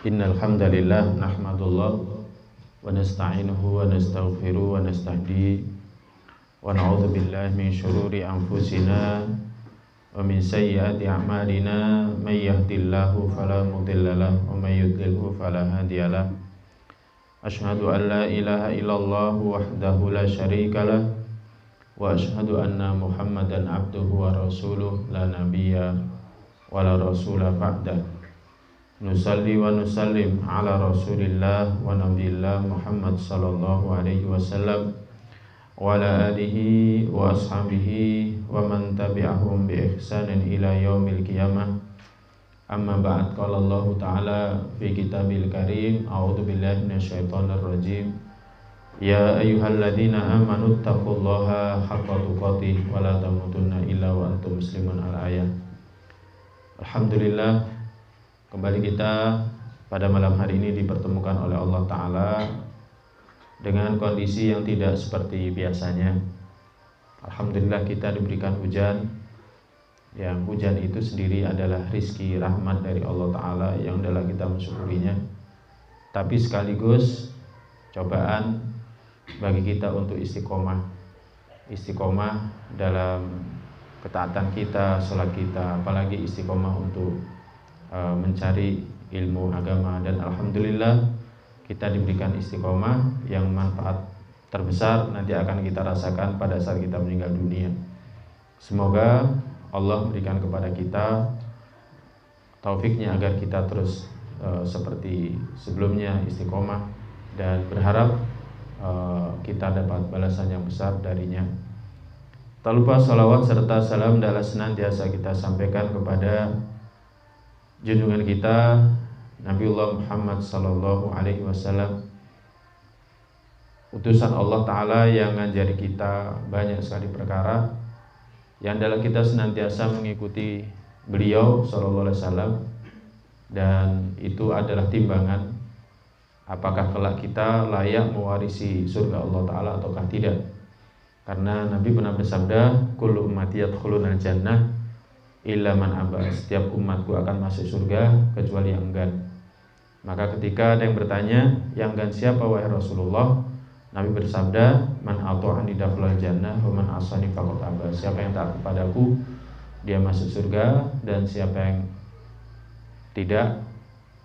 Innal hamdalillah nahmadullah wa nasta'inuhu wa nastaghfiruh wa nastahdi wa na'udzu billahi min syururi anfusina wa min sayyiati a'malina may yahdihillahu fala mudhillalah wa may yudlilhu fala hadiyalah. Asyhadu an la ilaha illallah wahdahu la syarikalah wa asyhadu anna Muhammadan abduhu wa rasuluh la nabiyya wa la rasula ba'dah. Nusalli wa nusallim ala rasulillah wa nabiyillah Muhammad sallallahu alaihi wasallam wa ala alihi wa ashabihi wa man tabi'ahum bi ihsanin ila yaumil qiyamah. Amma ba'd, qala Allah ta'ala fi kitabil karim, a'udzu billahi minasyaitonir rajim. Ya ayyuhalladzina amanu taqullaha haqqa tuqatih wa la tamutunna illa wa antum muslimun. Al-ayah. Alhamdulillah, kembali kita pada malam hari ini dipertemukan oleh Allah Ta'ala dengan kondisi yang tidak seperti biasanya. Alhamdulillah kita diberikan hujan, yang hujan itu sendiri adalah rizki rahmat dari Allah Ta'ala yang adalah kita mensyukurinya, tapi sekaligus cobaan bagi kita untuk istiqomah dalam ketaatan kita, sholat kita, apalagi istiqomah untuk mencari ilmu agama. Dan alhamdulillah kita diberikan istiqomah yang manfaat terbesar nanti akan kita rasakan pada saat kita meninggal dunia. Semoga Allah memberikan kepada kita taufiknya agar kita terus seperti sebelumnya istiqomah, dan berharap kita dapat balasan yang besar darinya. Tak lupa salawat serta salam adalah senantiasa kita sampaikan kepada junjungan kita Nabiullah Muhammad sallallahu alaihi wasallam, utusan Allah Ta'ala yang ngajari kita banyak sekali perkara, yang adalah kita senantiasa mengikuti beliau sallallahu alaihi wasallam, dan itu adalah timbangan apakah kelak kita layak mewarisi surga Allah Ta'ala ataukah tidak. Karena Nabi pernah bersabda, kullu ummati yadkhulunal jannah illa man aba, setiap umatku akan masuk surga kecuali yang enggan. Maka ketika ada yang bertanya, yang enggan siapa wahai Rasulullah? Nabi bersabda, man ata'ani dakhalal jannah wa man asani faqad aba, siapa yang taat kepadaku dia masuk surga, dan siapa yang tidak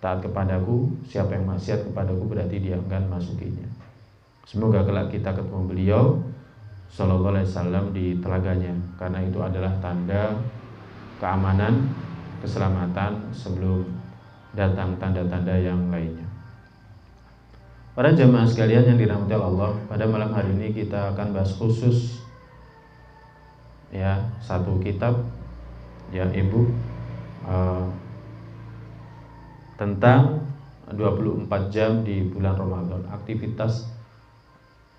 taat kepadaku, siapa yang maksiat kepadaku berarti dia enggan masukinya. Semoga kelak kita ketemu beliau sallallahu alaihi wasallam di telaganya, karena itu adalah tanda keamanan, keselamatan sebelum datang tanda-tanda yang lainnya. Para jamaah sekalian yang dirahmati Allah, pada malam hari ini kita akan bahas khusus satu kitab ibu tentang 24 jam di bulan Ramadan, aktivitas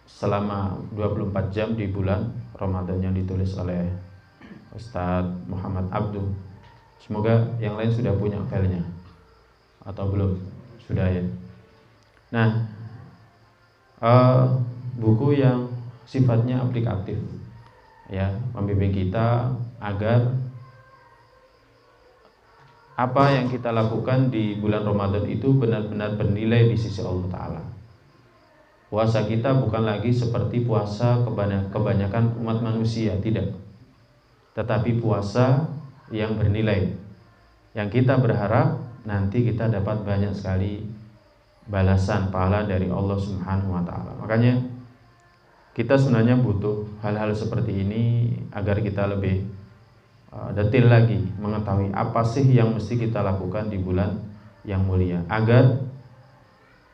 selama 24 jam di bulan Ramadan yang ditulis oleh Ustadz Muhammad Abduh. Semoga yang lain sudah punya filenya atau belum? Sudah ya. Nah, buku yang sifatnya aplikatif, membimbing kita agar apa yang kita lakukan di bulan Ramadan itu benar-benar bernilai di sisi Allah Ta'ala. Puasa kita bukan lagi seperti puasa kebanyakan umat manusia, tidak, tetapi puasa yang bernilai, yang kita berharap nanti kita dapat banyak sekali balasan pahala dari Allah Subhanahu wa Ta'ala. Makanya kita sebenarnya butuh hal-hal seperti ini agar kita lebih detail lagi mengetahui apa sih yang mesti kita lakukan di bulan yang mulia, agar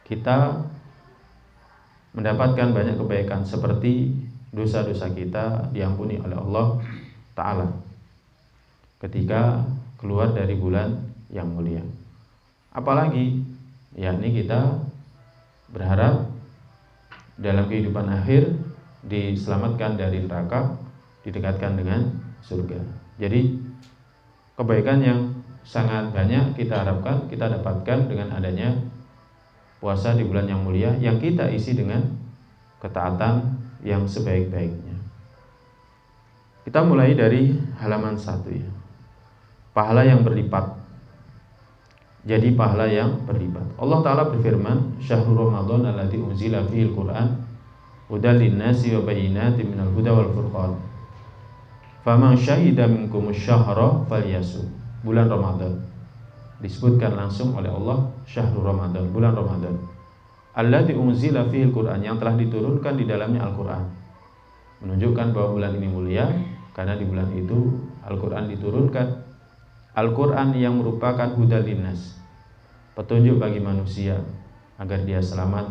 kita mendapatkan banyak kebaikan seperti dosa-dosa kita diampuni oleh Allah Ta'ala ketika keluar dari bulan yang mulia. Apalagi yakni kita berharap dalam kehidupan akhir diselamatkan dari neraka, didekatkan dengan surga. Jadi kebaikan yang sangat banyak kita harapkan kita dapatkan dengan adanya puasa di bulan yang mulia, yang kita isi dengan ketaatan yang sebaik-baiknya. Kita mulai dari halaman 1 ya. Pahala yang berlipat. jadi pahala yang berlipat. Allah Ta'ala berfirman, Syahrul Ramadan alladzi unzila fihil Qur'an hudal linnasi wa bayyinatin minal huda wal furqan. Faman syahida minkumus syahra falyasum. Bulan Ramadan disebutkan langsung oleh Allah, Syahrul Ramadan, bulan Ramadan alladzi unzila fihil Qur'an, yang telah diturunkan di dalamnya Al-Qur'an. Menunjukkan bahwa bulan ini mulia karena di bulan itu Al-Qur'an diturunkan. Al-Quran yang merupakan hudal linnas, petunjuk bagi manusia agar dia selamat,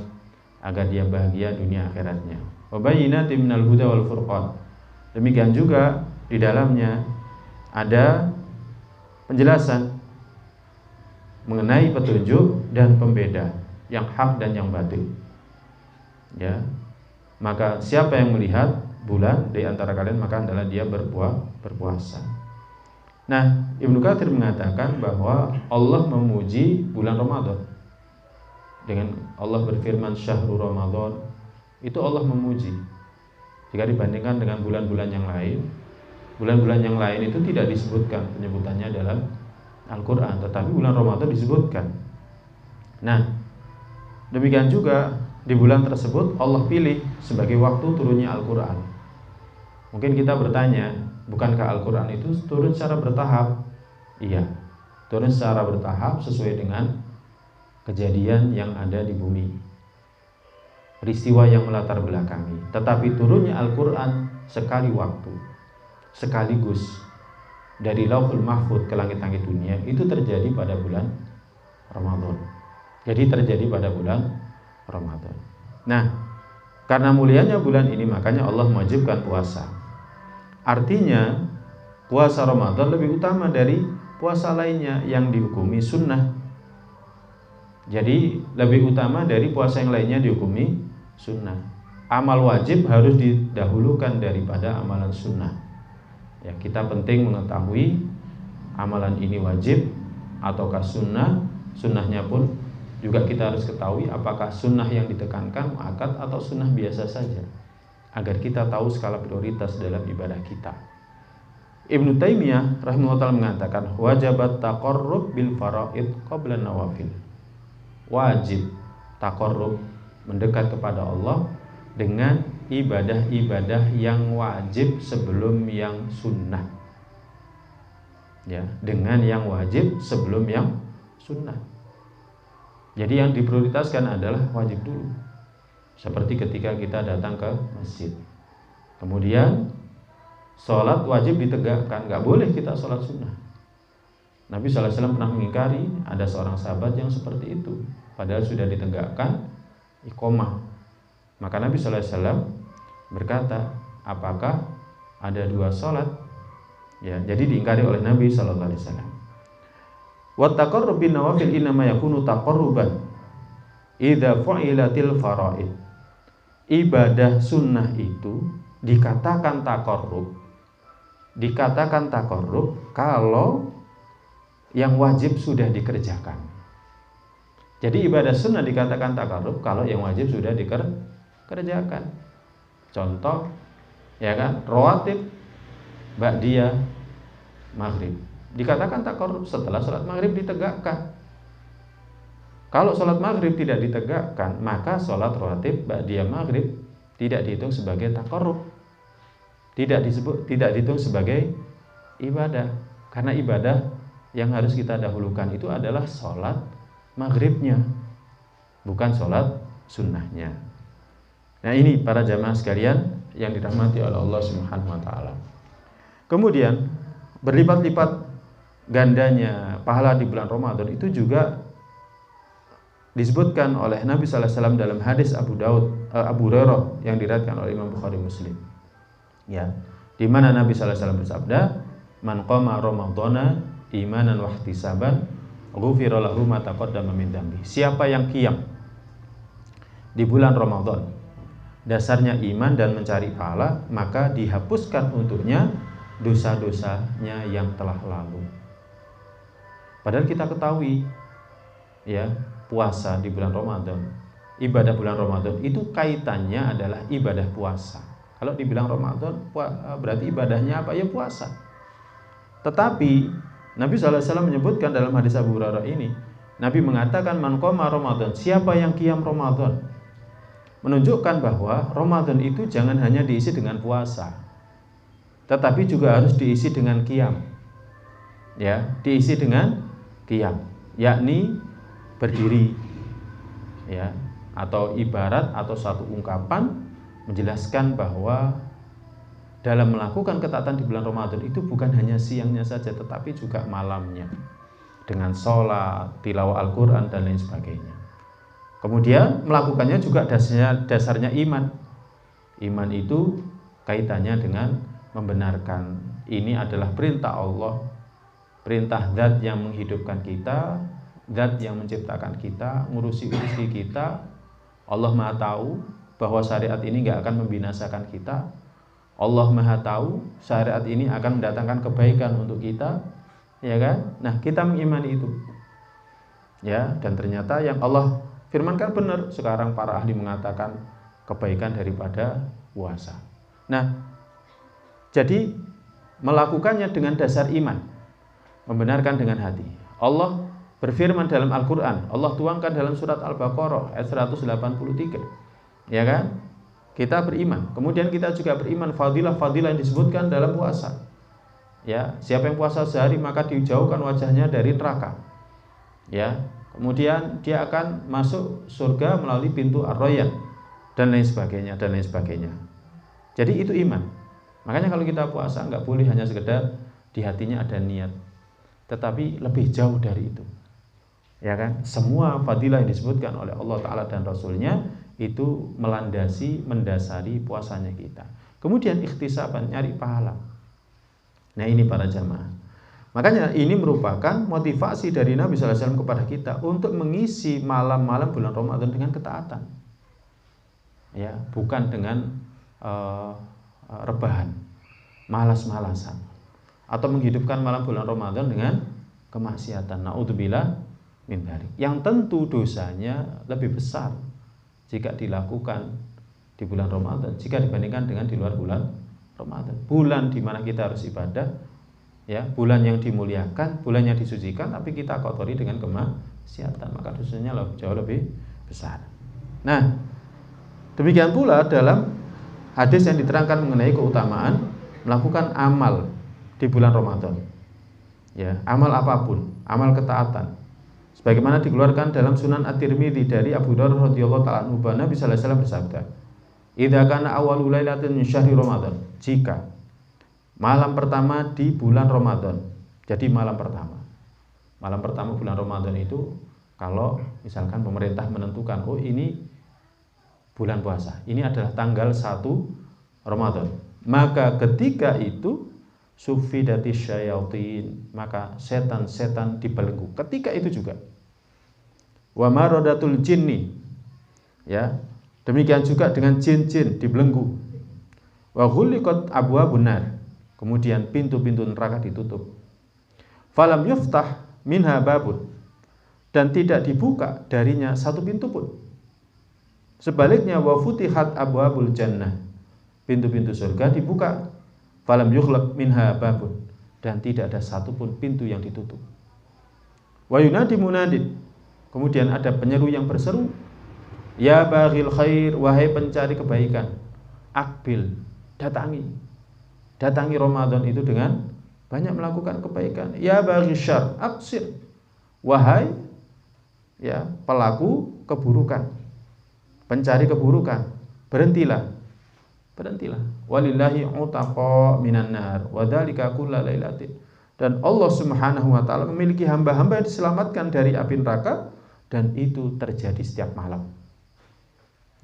agar dia bahagia dunia akhiratnya. Wa bayyinatin minal huda wal furqan. Demikian juga di dalamnya ada penjelasan mengenai petunjuk dan pembeda, yang hak dan yang batil. Ya. Maka siapa yang melihat bulan di antara kalian, maka adalah dia berpuasa. Nah, Ibnu Katsir mengatakan bahwa Allah memuji bulan Ramadan. Dengan Allah berfirman Syahrul Ramadan, itu Allah memuji. Jika dibandingkan dengan bulan-bulan yang lain, bulan-bulan yang lain itu tidak disebutkan penyebutannya dalam Al-Quran, tetapi bulan Ramadan disebutkan. Nah, demikian juga di bulan tersebut Allah pilih sebagai waktu turunnya Al-Quran. Mungkin kita bertanya, bukankah Al-Quran itu turun secara bertahap? Iya, turun secara bertahap sesuai dengan kejadian yang ada di bumi, peristiwa yang melatar belakangi. Tetapi turunnya Al-Quran sekali waktu, sekaligus dari Lauhul Mahfuz ke langit-langit dunia, itu terjadi pada bulan Ramadan. Jadi terjadi pada bulan Ramadan. Nah, karena mulianya bulan ini, makanya Allah mewajibkan puasa. Artinya puasa Ramadan lebih utama dari puasa lainnya yang dihukumi sunnah. Jadi lebih utama dari puasa yang lainnya dihukumi sunnah. Amal wajib harus didahulukan daripada amalan sunnah. Ya, kita penting mengetahui amalan ini wajib ataukah sunnah. Sunnahnya pun juga kita harus ketahui apakah sunnah yang ditekankan muakkad atau sunnah biasa saja, agar kita tahu skala prioritas dalam ibadah kita. Ibnu Taimiyah rahimahullah ta'ala mengatakan, wajibat taqarrub bil faraid qabla nawafil. Wajib taqarrub, mendekat kepada Allah dengan ibadah-ibadah yang wajib sebelum yang sunnah. Ya, dengan yang wajib sebelum yang sunnah. Jadi yang diprioritaskan adalah wajib dulu. Seperti ketika kita datang ke masjid, kemudian sholat wajib ditegakkan, nggak boleh kita sholat sunnah. Nabi SAW pernah mengingkari ada seorang sahabat yang seperti itu, padahal sudah ditegakkan iqomah. Maka Nabi SAW berkata, apakah ada dua sholat? Ya, jadi diingkari oleh Nabi SAW. Wa taqarrub bin nawafil innama yakunu taqarruban idza fu'ilatil faraid. Ibadah sunnah itu dikatakan taqarrub kalau yang wajib sudah dikerjakan. Jadi ibadah sunnah dikatakan taqarrub kalau yang wajib sudah dikerjakan. Contoh, ya kan, rawatib ba'diyah maghrib dikatakan taqarrub setelah sholat maghrib ditegakkan. Kalau sholat maghrib tidak ditegakkan, maka sholat rawatib ba'diyah maghrib tidak dihitung sebagai taqarrub, tidak dihitung sebagai ibadah. Karena ibadah yang harus kita dahulukan itu adalah sholat maghribnya, bukan sholat sunnahnya. Nah, ini para jamaah sekalian yang dirahmati oleh Allah Subhanahu wa ta'ala. Kemudian berlipat-lipat gandanya pahala di bulan Ramadan itu juga disebutkan oleh Nabi sallallahu alaihi wasallam dalam hadis Abu Hurairah yang diriwayatkan oleh Imam Bukhari Muslim. Ya, di mana Nabi sallallahu alaihi wasallam bersabda, "Man qama ramadhana imanan wa ihtisaban, ghufira lahu ma taqaddama min dzambi." Siapa yang qiyam di bulan Ramadan, dasarnya iman dan mencari pahala, maka dihapuskan untuknya dosa-dosanya yang telah lalu. Padahal kita ketahui, ya, puasa di bulan Ramadan, ibadah bulan Ramadan itu kaitannya adalah ibadah puasa. Kalau dibilang Ramadan, berarti ibadahnya apa? Ya puasa. Tetapi Nabi SAW menyebutkan dalam hadis Abu Hurairah ini, Nabi mengatakan man qoma Ramadan, siapa yang qiyam Ramadan, menunjukkan bahwa Ramadan itu jangan hanya diisi dengan puasa, tetapi juga harus diisi dengan qiyam. Ya, diisi dengan qiyam, yakni berdiri, ya, atau ibarat atau satu ungkapan menjelaskan bahwa dalam melakukan ketaatan di bulan Ramadan itu bukan hanya siangnya saja, tetapi juga malamnya dengan sholat, tilawah Al-Quran dan lain sebagainya. Kemudian melakukannya juga dasarnya iman. Iman itu kaitannya dengan membenarkan ini adalah perintah Allah, perintah zat yang menghidupkan kita, zat yang menciptakan kita, ngurusi kita. Allah Maha tahu bahwa syariat ini gak akan membinasakan kita. Allah Maha tahu syariat ini akan mendatangkan kebaikan untuk kita, ya kan? Nah, kita mengimani itu. Ya, dan ternyata yang Allah firmankan benar. Sekarang para ahli mengatakan kebaikan daripada puasa. Nah, jadi melakukannya dengan dasar iman, membenarkan dengan hati. Allah berfirman dalam Al-Quran, Allah tuangkan dalam surat Al-Baqarah ayat 183, ya kan? Kita beriman, kemudian kita juga beriman fadilah-fadilah yang disebutkan dalam puasa. Ya, siapa yang puasa sehari maka dijauhkan wajahnya dari neraka. Ya, kemudian dia akan masuk surga melalui pintu Ar-Rayyan dan lain sebagainya dan lain sebagainya. Jadi itu iman. Makanya kalau kita puasa nggak boleh hanya sekedar di hatinya ada niat, tetapi lebih jauh dari itu. Ya kan? Semua fadilah yang disebutkan oleh Allah Ta'ala dan Rasulnya itu mendasari puasanya kita. Kemudian ikhtisaban, nyari pahala. Nah, ini para jamaah. Makanya ini merupakan motivasi dari Nabi SAW kepada kita untuk mengisi malam-malam bulan Ramadan dengan ketaatan. Ya, bukan dengan rebahan, malas-malasan, atau menghidupkan malam bulan Ramadan dengan kemaksiatan. Na'udzubillah min dzalik. Yang tentu dosanya lebih besar jika dilakukan di bulan Ramadan jika dibandingkan dengan di luar bulan Ramadan. Bulan di mana kita harus ibadah, ya, bulan yang dimuliakan, bulan yang disucikan, tapi kita kotori dengan kemaksiatan, maka dosanya jauh lebih besar. Nah, demikian pula dalam hadis yang diterangkan mengenai keutamaan melakukan amal di bulan Ramadan. Ya, amal apapun, amal ketaatan. Sebagaimana dikeluarkan dalam Sunan At-Tirmidzi dari Abu Hurairah radhiyallahu ta'ala anhu, Nabi sallallahu alaihi wasallam bersabda, "Idza kana awwalul lailatin min syahri Ramadan." Jika malam pertama di bulan Ramadan. Jadi malam pertama bulan Ramadan itu kalau misalkan pemerintah menentukan, oh ini bulan puasa, ini adalah tanggal 1 Ramadan, maka ketika itu sufidati syayatin, maka setan-setan dibelenggu ketika itu juga. Wa maradatul jinni, ya, demikian juga dengan jin-jin dibelenggu. Wa ghuliqat abwabun nar, kemudian pintu-pintu neraka ditutup. Falam yuftah minha babun, dan tidak dibuka darinya satu pintu pun. Sebaliknya wa futihat abwabul jannah, pintu-pintu surga dibuka. Falam yughlaq minha babun, dan tidak ada satupun pintu yang ditutup. Wa yunadi munadin, kemudian ada penyeru yang berseru, ya baghil khair, wahai pencari kebaikan, akbil, datangi Ramadan itu dengan banyak melakukan kebaikan. Ya baghil syarr, aqsir, wahai, ya, pelaku keburukan, pencari keburukan, berhentilah. Walillahi utaqa minan nar wa dzalika kulla lailatin. Dan Allah Subhanahu wa taala memiliki hamba-hamba yang diselamatkan dari api neraka, dan itu terjadi setiap malam.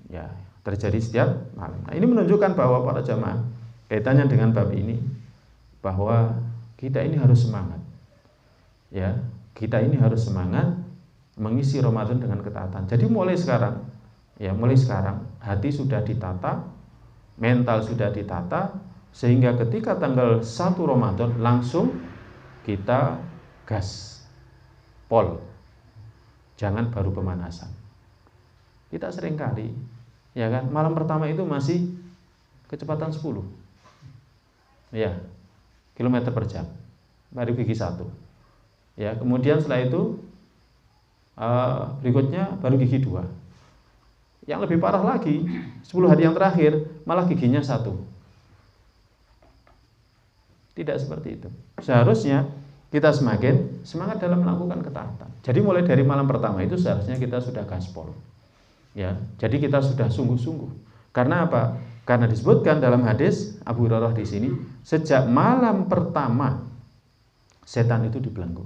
Ya, terjadi setiap malam. Nah, ini menunjukkan bahwa para jamaah, kaitannya dengan bab ini, bahwa kita ini harus semangat. Ya, kita ini harus semangat mengisi Ramadan dengan ketaatan. Jadi mulai sekarang hati sudah ditata, mental sudah ditata, sehingga ketika tanggal 1 Ramadan langsung kita gas pol, jangan baru pemanasan. Kita seringkali, ya kan, malam pertama itu masih kecepatan 10 ya km per jam, mari gigi 1, ya, kemudian setelah itu berikutnya baru gigi 2. Yang lebih parah lagi, 10 hari yang terakhir malah giginya 1. Tidak seperti itu. Seharusnya kita semakin semangat dalam melakukan ketaatan. Jadi mulai dari malam pertama itu seharusnya kita sudah gaspol. Ya, jadi kita sudah sungguh-sungguh. Karena apa? Karena disebutkan dalam hadis Abu Hurairah di sini, sejak malam pertama setan itu dibelenggu.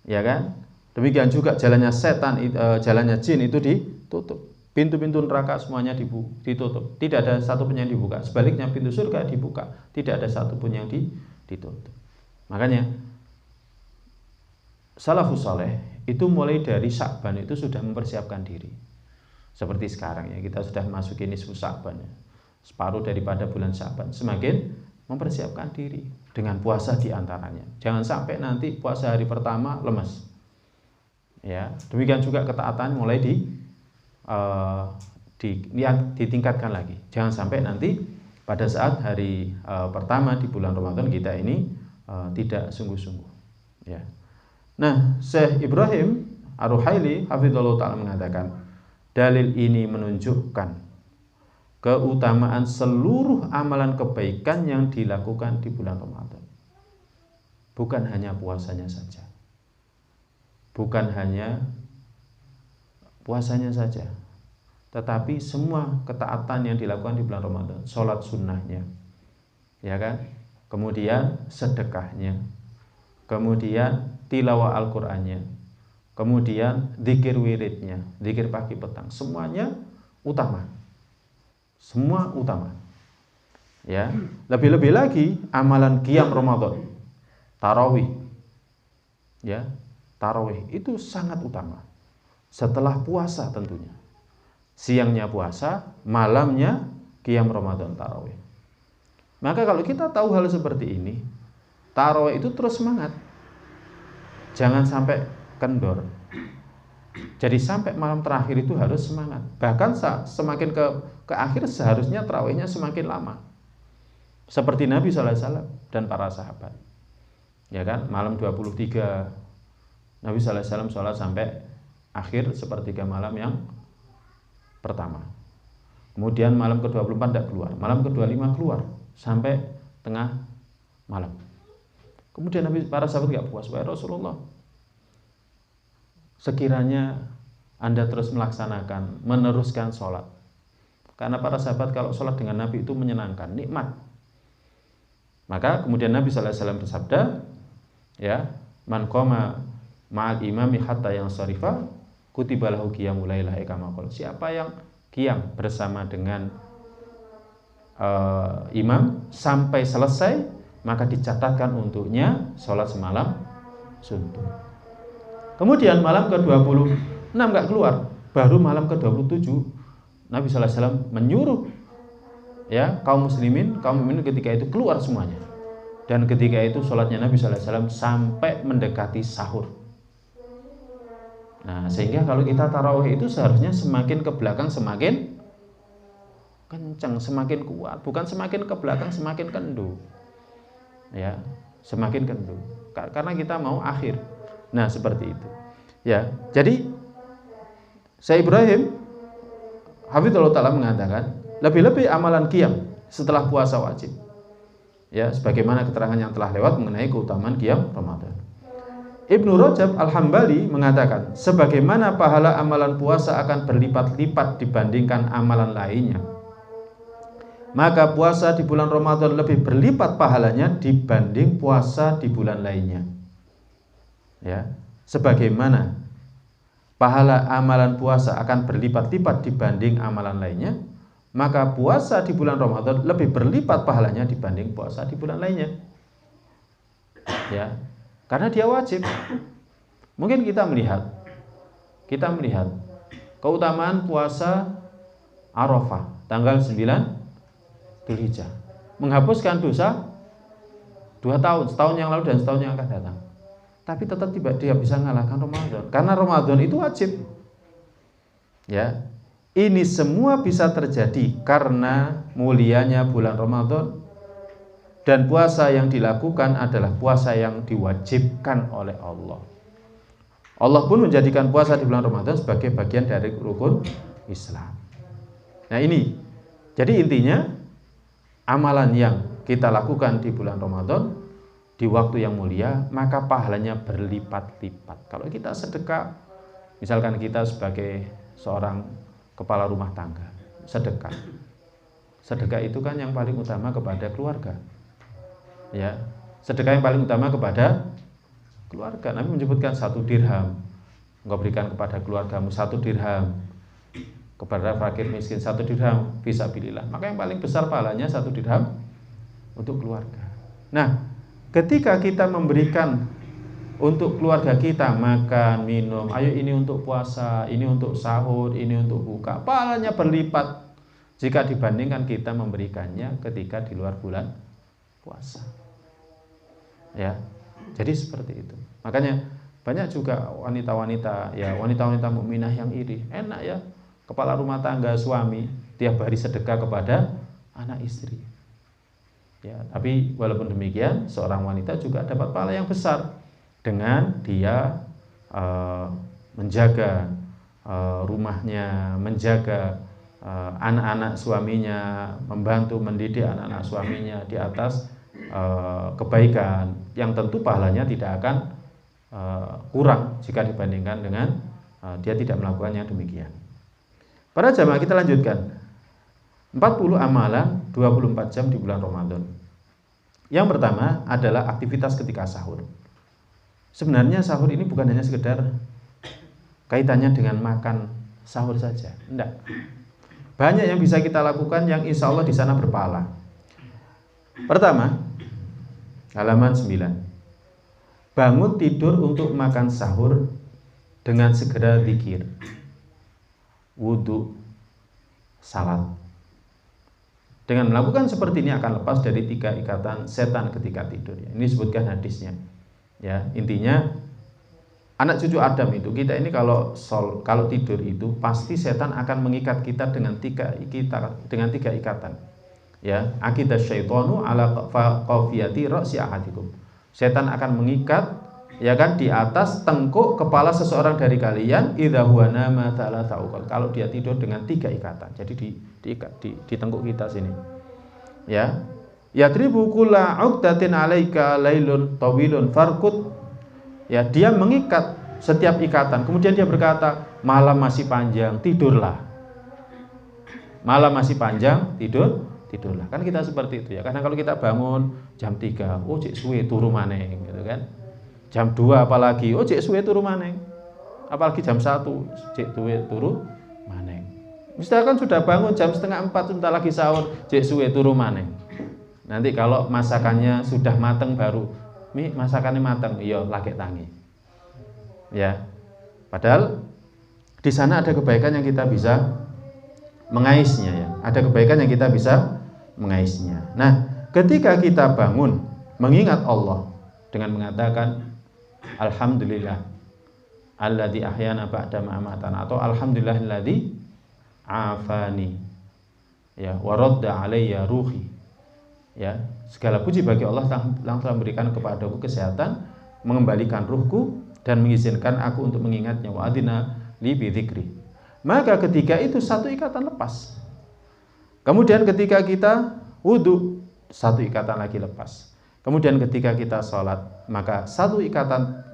Ya kan? Demikian juga jalannya setan, jalannya jin itu ditutup. Pintu-pintu neraka semuanya ditutup. Tidak ada satu pun yang dibuka. Sebaliknya pintu surga dibuka. Tidak ada satu pun yang ditutup. Makanya salafus saleh itu mulai dari Sya'ban itu sudah mempersiapkan diri. Seperti sekarang ya, kita sudah memasuki nisfu Sya'ban ya. Separuh daripada bulan Sya'ban. Semakin mempersiapkan diri dengan puasa diantaranya. Jangan sampai nanti puasa hari pertama lemas. Ya, demikian juga ketaatan mulai ditingkatkan lagi. Jangan sampai nanti pada saat hari pertama di bulan Ramadan kita ini tidak sungguh-sungguh. Ya. Nah, Syekh Ibrahim Ar-Ruhaili hafizallahu ta'ala mengatakan, dalil ini menunjukkan keutamaan seluruh amalan kebaikan yang dilakukan di bulan Ramadan. Bukan hanya puasanya saja. Bukan hanya puasanya saja, tetapi semua ketaatan yang dilakukan di bulan Ramadan, sholat sunnahnya, ya kan? Kemudian sedekahnya, kemudian tilawah Al-Qur'annya, kemudian zikir wiridnya, zikir pagi petang, semuanya utama. Semua utama. Ya, lebih-lebih lagi amalan qiyam Ramadan, tarawih. Ya, tarawih itu sangat utama. Setelah puasa tentunya. Siangnya puasa, malamnya qiyam Ramadan tarawih. Maka kalau kita tahu hal seperti ini, tarawih itu terus semangat. Jangan sampai kendor. Jadi sampai malam terakhir itu harus semangat. Bahkan semakin ke akhir seharusnya tarawihnya semakin lama. Seperti Nabi SAW dan para sahabat. Ya kan, malam 23 Nabi SAW sholat sampai akhir sepertiga malam yang pertama. Kemudian malam ke-24 tidak keluar, malam ke-25 keluar sampai tengah malam. Kemudian Nabi, para sahabat tidak puas, wahai Rasulullah, sekiranya Anda terus melaksanakan, meneruskan sholat. Karena para sahabat kalau sholat dengan Nabi itu menyenangkan, nikmat. Maka kemudian Nabi SAW bersabda, ya, man qama ma'al imami hatta yang syarifah kutiba lahu qiyamul lailah kama qala. Siapa yang qiyam bersama dengan imam sampai selesai, maka dicatatkan untuknya sholat semalam suntuk. Kemudian malam ke-26 enggak keluar, baru malam ke-27 Nabi SAW menyuruh ya kaum muslimin ketika itu keluar semuanya. Dan ketika itu sholatnya Nabi SAW sampai mendekati sahur. Nah, sehingga kalau kita tarawih itu seharusnya semakin ke belakang semakin kencang, semakin kuat, bukan semakin ke belakang semakin kendu. Ya, semakin kendu. Karena kita mau akhir. Nah, seperti itu. Ya, jadi Syekh Ibrahim hafizallahu ta'ala mengatakan, lebih-lebih amalan qiyam setelah puasa wajib. Ya, sebagaimana keterangan yang telah lewat mengenai keutamaan qiyam Ramadan. Ibnu Rajab Al-Hambali mengatakan, sebagaimana pahala amalan puasa akan berlipat-lipat dibandingkan amalan lainnya, maka puasa di bulan Ramadan lebih berlipat pahalanya dibanding puasa di bulan lainnya. Ya, sebagaimana pahala amalan puasa akan berlipat-lipat dibanding amalan lainnya, maka puasa di bulan Ramadan lebih berlipat pahalanya dibanding puasa di bulan lainnya. Ya, karena dia wajib. Mungkin kita melihat keutamaan puasa Arafah tanggal 9 Dzulhijjah, menghapuskan dosa 2 tahun, setahun yang lalu dan setahun yang akan datang. Tapi tetap tidak dia bisa mengalahkan Ramadan, karena Ramadan itu wajib. Ya, ini semua bisa terjadi karena mulianya bulan Ramadan. Dan puasa yang dilakukan adalah puasa yang diwajibkan oleh Allah. Allah pun menjadikan puasa di bulan Ramadan sebagai bagian dari rukun Islam. Nah ini, jadi intinya amalan yang kita lakukan di bulan Ramadan di waktu yang mulia, maka pahalanya berlipat-lipat. Kalau kita sedekah, misalkan kita sebagai seorang kepala rumah tangga, sedekah itu kan yang paling utama kepada keluarga, ya. Sedekah yang paling utama kepada keluarga. Nabi menyebutkan 1 dirham, engkau berikan kepada keluargamu 1 dirham, kepada fakir miskin 1 dirham fisabilillah, maka yang paling besar pahalanya 1 dirham untuk keluarga. Nah, ketika kita memberikan untuk keluarga kita makan, minum, ayo ini untuk puasa, ini untuk sahur, ini untuk buka, pahalanya berlipat jika dibandingkan kita memberikannya ketika di luar bulan puasa. Ya, jadi seperti itu. Makanya banyak juga wanita-wanita, ya wanita-wanita mukminah yang iri, enak ya, kepala rumah tangga suami tiap hari sedekah kepada anak istri. Ya, tapi walaupun demikian, seorang wanita juga dapat pahala yang besar dengan dia menjaga rumahnya, menjaga anak-anak suaminya, membantu mendidik anak-anak suaminya di atas kebaikan yang tentu pahalanya tidak akan kurang jika dibandingkan dengan dia tidak melakukannya demikian. Para jamaah, kita lanjutkan 40 amalan 24 jam di bulan Ramadan. Yang pertama adalah aktivitas ketika sahur. Sebenarnya sahur ini bukan hanya sekedar kaitannya dengan makan sahur saja, enggak. Banyak yang bisa kita lakukan yang insya Allah di sana berpahala. Pertama, halaman 9. Bangun tidur untuk makan sahur dengan segera zikir, wudu, salat. Dengan melakukan seperti ini akan lepas dari 3 ikatan setan ketika tidur. Ini disebutkan hadisnya. Ya, intinya anak cucu Adam itu, kita ini kalau tidur itu pasti setan akan mengikat kita dengan 3 ikatan. Ya, aqidah syaitanu ala qafiyati ra'si ahadikum. Setan akan mengikat, ya kan, di atas tengkuk kepala seseorang dari kalian idza huwa nama thalatha uqal. Kalau dia tidur dengan 3 ikatan. Jadi diikat di tengkuk kita sini. Ya. Yadribu kulla 'uqdatin 'alaika lailun tawilun farqud. Ya, dia mengikat setiap ikatan. Kemudian dia berkata, malam masih panjang, tidurlah. Malam masih panjang, tidurlah. Kan kita seperti itu ya. Karena kalau kita bangun jam 3, oh cek suwe turu maneng gitu kan. Jam 2 apalagi, oh cek suwe turu maneng. Apalagi jam 1, cek suwe turu maneng. Misalkan sudah bangun jam 3:30, sebentar lagi sahur, cek suwe turu maneng. Nanti kalau masakannya sudah mateng baru, "Mi, masakannya mateng." Iya, lagi tangi. Ya. Padahal di sana ada kebaikan yang kita bisa mengaisnya ya. Ada kebaikan yang kita bisa mengaisnya. Nah, ketika kita bangun mengingat Allah dengan mengatakan alhamdulillah alladzi ahyana ba'da ma amatana, atau alhamdulillahilladzi afani ya wa radda alayya ruhi. Ya, segala puji bagi Allah yang telah memberikan kepadaku kesehatan, mengembalikan ruhku dan mengizinkan aku untuk mengingatnya, wa adina li bi dzikri. Maka ketika itu 1 ikatan lepas. Kemudian ketika kita wudu, 1 ikatan lagi lepas. Kemudian ketika kita sholat, maka 1 ikatan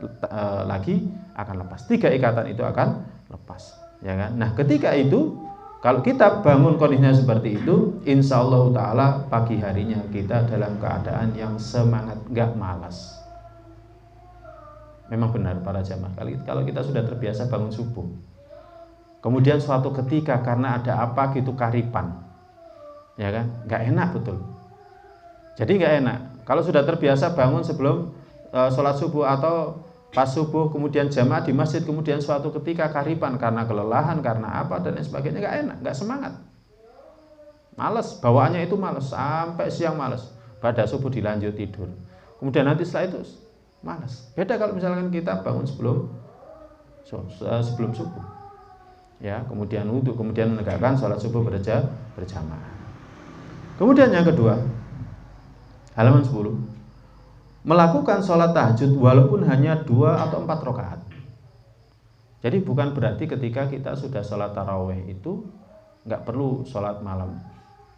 lagi akan lepas. 3 ikatan itu akan lepas, ya kan? Nah, ketika itu kalau kita bangun kondisinya seperti itu, insya Allah Ta'ala pagi harinya kita dalam keadaan yang semangat, gak malas. Memang benar para jamaah, kalau kita sudah terbiasa bangun subuh, kemudian suatu ketika karena ada apa gitu karipan, ya kan, gak enak betul. Jadi gak enak. Kalau sudah terbiasa bangun sebelum sholat subuh atau pas subuh, kemudian jamaah di masjid, kemudian suatu ketika karipan karena kelelahan, karena apa dan lain sebagainya, gak enak, gak semangat, malas, bawaannya itu malas sampai siang malas, pada subuh dilanjut tidur, kemudian nanti setelah itu malas. Beda kalau misalkan kita bangun sebelum subuh, ya, kemudian wudhu, kemudian menegakkan sholat subuh berjamaah. Kemudian yang kedua, halaman 10, melakukan sholat tahajud walaupun hanya 2 atau 4 rakaat. Jadi bukan berarti ketika kita sudah sholat tarawih itu nggak perlu sholat malam.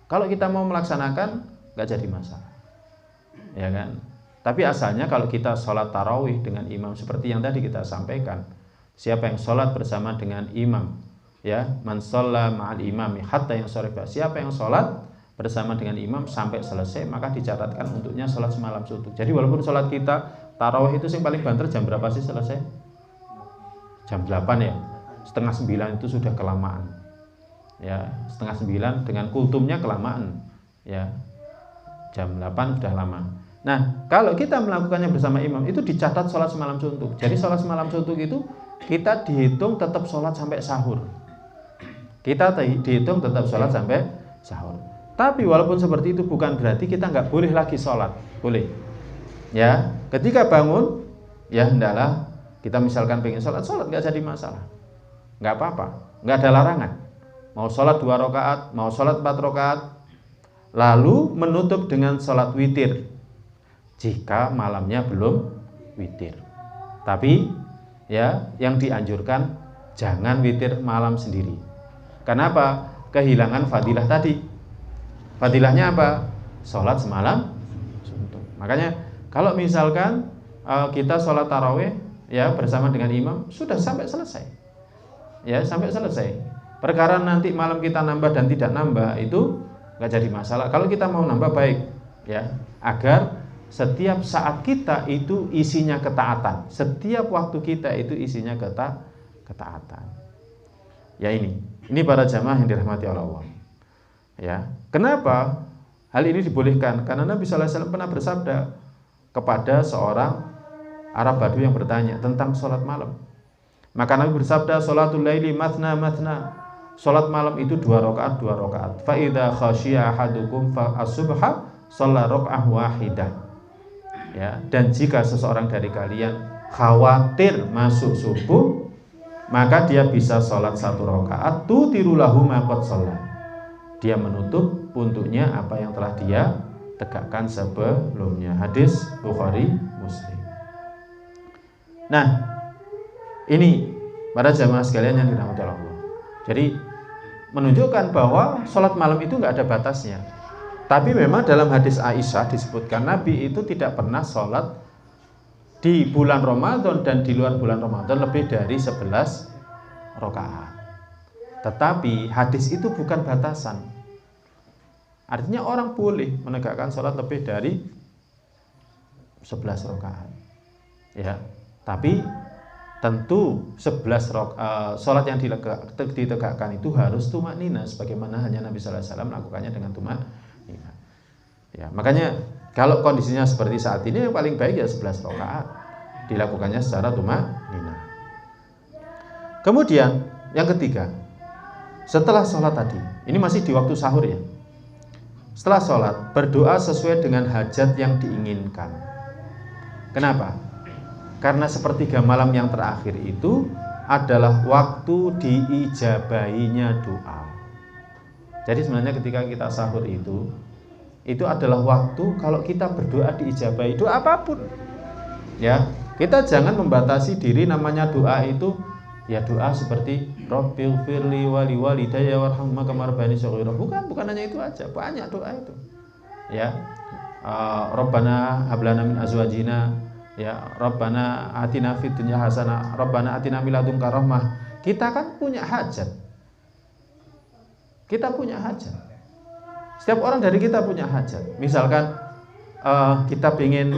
Kalau kita mau melaksanakan nggak jadi masalah, ya kan? Tapi asalnya kalau kita sholat tarawih dengan imam seperti yang tadi kita sampaikan, siapa yang sholat bersama dengan imam, ya, man sholla ma'al imami hatta yang shorifa, siapa yang sholat bersama dengan imam sampai selesai maka dicatatkan untuknya sholat semalam suntuk. Jadi walaupun sholat kita tarawih itu yang paling banter jam berapa sih selesai? Jam 8 ya, setengah 9 itu sudah kelamaan, ya, setengah 9 dengan kultumnya kelamaan, ya, jam 8 sudah lama. Nah, kalau kita melakukannya bersama imam itu dicatat sholat semalam suntuk. Jadi sholat semalam suntuk itu kita dihitung tetap sholat sampai sahur. Kita dihitung tetap sholat sampai sahur. Tapi walaupun seperti itu bukan berarti kita nggak boleh lagi sholat. Boleh. Ya, ketika bangun, ya hendaklah kita misalkan pengen sholat nggak jadi masalah. Nggak apa-apa, nggak ada larangan. Mau sholat 2 rakaat, mau sholat 4 rakaat, lalu menutup dengan sholat witir jika malamnya belum witir. Tapi ya yang dianjurkan jangan witir malam sendiri. Kenapa? Kehilangan fadilah tadi. Fadilahnya apa? Sholat semalam suntuk. Makanya kalau misalkan kita sholat tarawih ya bersama dengan imam sudah sampai selesai, ya sampai selesai. Perkara nanti malam kita nambah dan tidak nambah itu nggak jadi masalah. Kalau kita mau nambah baik, ya, agar setiap saat kita itu isinya ketaatan, setiap waktu kita itu isinya ketaatan. Ya ini para jamaah yang dirahmati Allah. Ya, kenapa hal ini dibolehkan? Karena Nabi sallallahu alaihi wasallam pernah bersabda kepada seorang Arab Badu yang bertanya tentang sholat malam. Maka Nabi bersabda, sholatul laili mathna mathna. Sholat malam itu 2 rakaat 2 rakaat. Fa idza khasyiya ahadukum fa as-subha shalla raka'ah wahidah. Ya, dan jika seseorang dari kalian khawatir masuk subuh, maka dia bisa sholat 1 rakaat tutiru lahu ma qad shalla. Dia menutup untuknya apa yang telah dia tegakkan sebelumnya. Hadis Bukhari Muslim. Nah, ini para jamaah sekalian yang dirahmati Allah. Jadi menunjukkan bahwa sholat malam itu nggak ada batasnya. Tapi memang dalam hadis Aisyah disebutkan Nabi itu tidak pernah sholat di bulan Ramadan dan di luar bulan Ramadan lebih dari 11 rakaat. Tetapi hadis itu bukan batasan. Artinya orang boleh menegakkan sholat lebih dari 11 rakaat. Ya, tapi tentu 11 sholat yang ditegakkan itu harus tumaknina, sebagaimana hanya Nabi sallallahu alaihi wasallam melakukannya dengan tumaknina. Ya, makanya kalau kondisinya seperti saat ini yang paling baik ya 11 rakaat dilakukannya secara tumaknina. Kemudian yang ketiga, setelah sholat tadi, ini masih di waktu sahur ya. Setelah sholat, berdoa sesuai dengan hajat yang diinginkan. Kenapa? Karena sepertiga malam yang terakhir itu adalah waktu diijabahinya doa. Jadi sebenarnya ketika kita sahur itu adalah waktu kalau kita berdoa diijabahi, doa apapun. Ya, kita jangan membatasi diri, namanya doa itu ya doa seperti Rabbighfirli wa liwalidayya warhamhuma kama rabbayani shaghira. Bukan hanya itu aja, banyak doa itu. Ya. Rabbana hab lana min azwajina, ya Rabbana atina fid dunya hasanah, Rabbana atina min ladunka rahmah. Kita kan punya hajat. Kita punya hajat. Setiap orang dari kita punya hajat. Misalkan kita ingin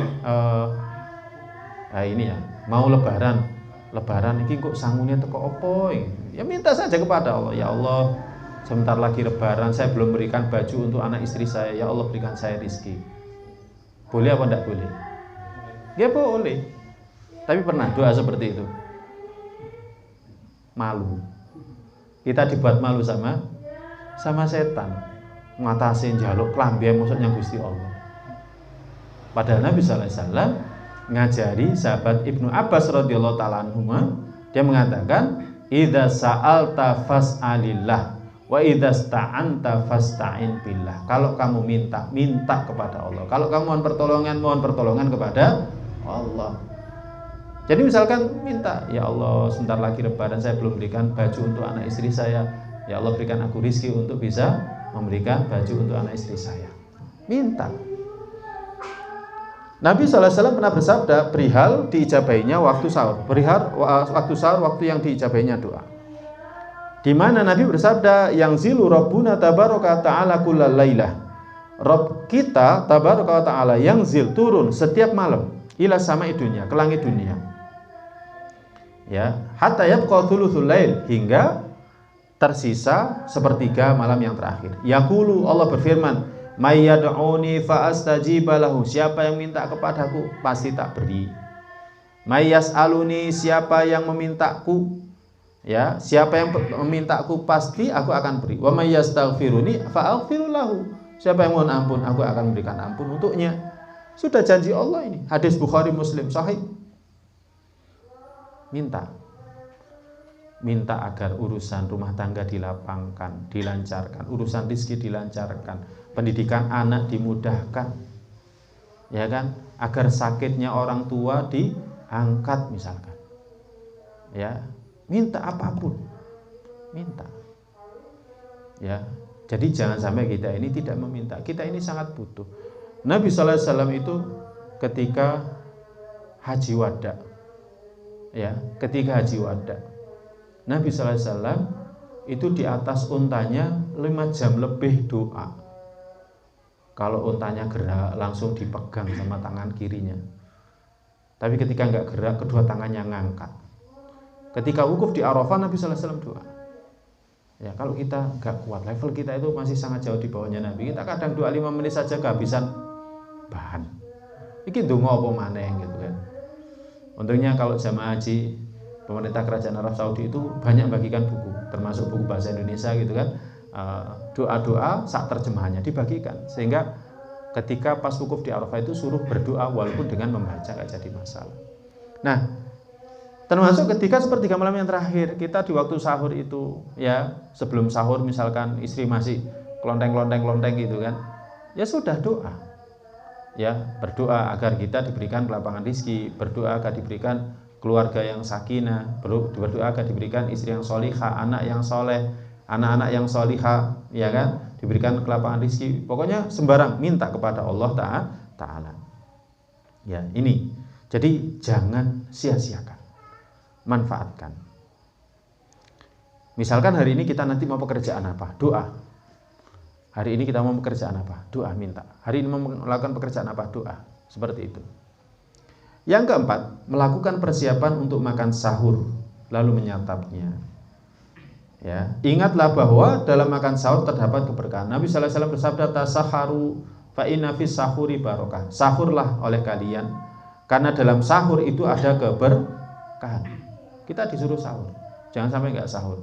ini ya, mau lebaran ini kok sanggungnya teko opo, ya minta saja kepada Allah. Ya Allah, sebentar lagi lebaran, saya belum berikan baju untuk anak istri saya, ya Allah berikan saya rezeki. Boleh apa enggak boleh? Ya boleh. Tapi pernah doa seperti itu? Malu. Kita dibuat malu sama setan. Ngatasin jaluk klambi maksudnya Gusti Allah. Padahal Nabi sallallahu alaihi wasallam ngajari sahabat Ibnu Abbas radhiyallahu taala anhuma, dia mengatakan idza sa'alta fas'alillah wa idza sta'anta fasta'in billah. Kalau kamu minta kepada Allah. Kalau kamu mohon pertolongan kepada Allah. Jadi misalkan minta, ya Allah sebentar lagi Lebaran saya belum berikan baju untuk anak istri saya, ya Allah berikan aku rizki untuk bisa memberikan baju untuk anak istri saya. Minta. Nabi SAW pernah bersabda perihal diijabahinya waktu sahur, perihal waktu sahur, waktu yang diijabahinya doa. Di mana Nabi bersabda, yang zilu Rabbuna tabaraka ta'ala kullal lailah. Rabb kita tabaraka ta'ala yang zil turun setiap malam ila sama'i dunya, ke langit dunia. Ya, hatta yabqa thuluthul lail, hingga tersisa sepertiga malam yang terakhir. Yaqulu, Allah berfirman, may yad'uni fa astajiba lahu, siapa yang minta kepadaku pasti tak beri. May yas'aluni, siapa yang memintaku, ya, siapa yang memintaku pasti aku akan beri. Wa may yastaghfiruni fa aghfiru lahu, siapa yang mohon ampun aku akan memberikan ampun untuknya. Sudah janji Allah ini, hadis Bukhari Muslim sahih. Minta agar urusan rumah tangga dilapangkan, dilancarkan, urusan rezeki dilancarkan, pendidikan anak dimudahkan, ya kan, agar sakitnya orang tua diangkat misalkan, ya, minta apapun, minta, ya. Jadi jangan sampai kita ini tidak meminta, kita ini sangat butuh. Nabi SAW itu ketika haji wada, ya, ketika haji wada, Nabi SAW itu di atas untanya 5 jam lebih doa. Kalau untanya gerak langsung dipegang sama tangan kirinya. Tapi ketika nggak gerak, kedua tangannya ngangkat. Ketika wukuf di Arafah, Nabi SAW doa. Ya, kalau kita nggak kuat, level kita itu masih sangat jauh di bawahnya Nabi. Kita kadang doa 5 menit saja kehabisan bahan. Iki donga apa maneh gitu kan. Untungnya kalau jamaah haji pemerintah kerajaan Arab Saudi itu banyak bagikan buku, termasuk buku bahasa Indonesia gitu kan, doa-doa sak terjemahannya dibagikan, sehingga ketika pas wukuf di Arafah itu suruh berdoa walaupun dengan membaca nggak jadi masalah. Nah, termasuk ketika sepertiga malam yang terakhir, kita di waktu sahur itu, ya, sebelum sahur misalkan istri masih klonteng gitu kan, ya sudah doa, ya, berdoa agar kita diberikan kelapangan rezeki, berdoa agar diberikan keluarga yang sakinah, berdoa agar diberikan istri yang solihah, anak yang soleh, anak-anak yang solihah, ya kan, diberikan kelapangan rezeki. Pokoknya sembarang minta kepada Allah Ta'ala. Ya, ini. Jadi jangan sia-siakan, manfaatkan. Misalkan hari ini kita nanti mau pekerjaan apa? Doa. Hari ini kita mau pekerjaan apa? Doa, minta. Hari ini mau melakukan pekerjaan apa? Doa. Seperti itu. Yang keempat, melakukan persiapan untuk makan sahur lalu menyantapnya. Ya, ingatlah bahwa dalam makan sahur terdapat keberkahan. Nabi sallallahu alaihi wasallam bersabda, "Tasahharu fa inna fis sahuri barokah." Sahurlah oleh kalian karena dalam sahur itu ada keberkahan. Kita disuruh sahur. Jangan sampai enggak sahur.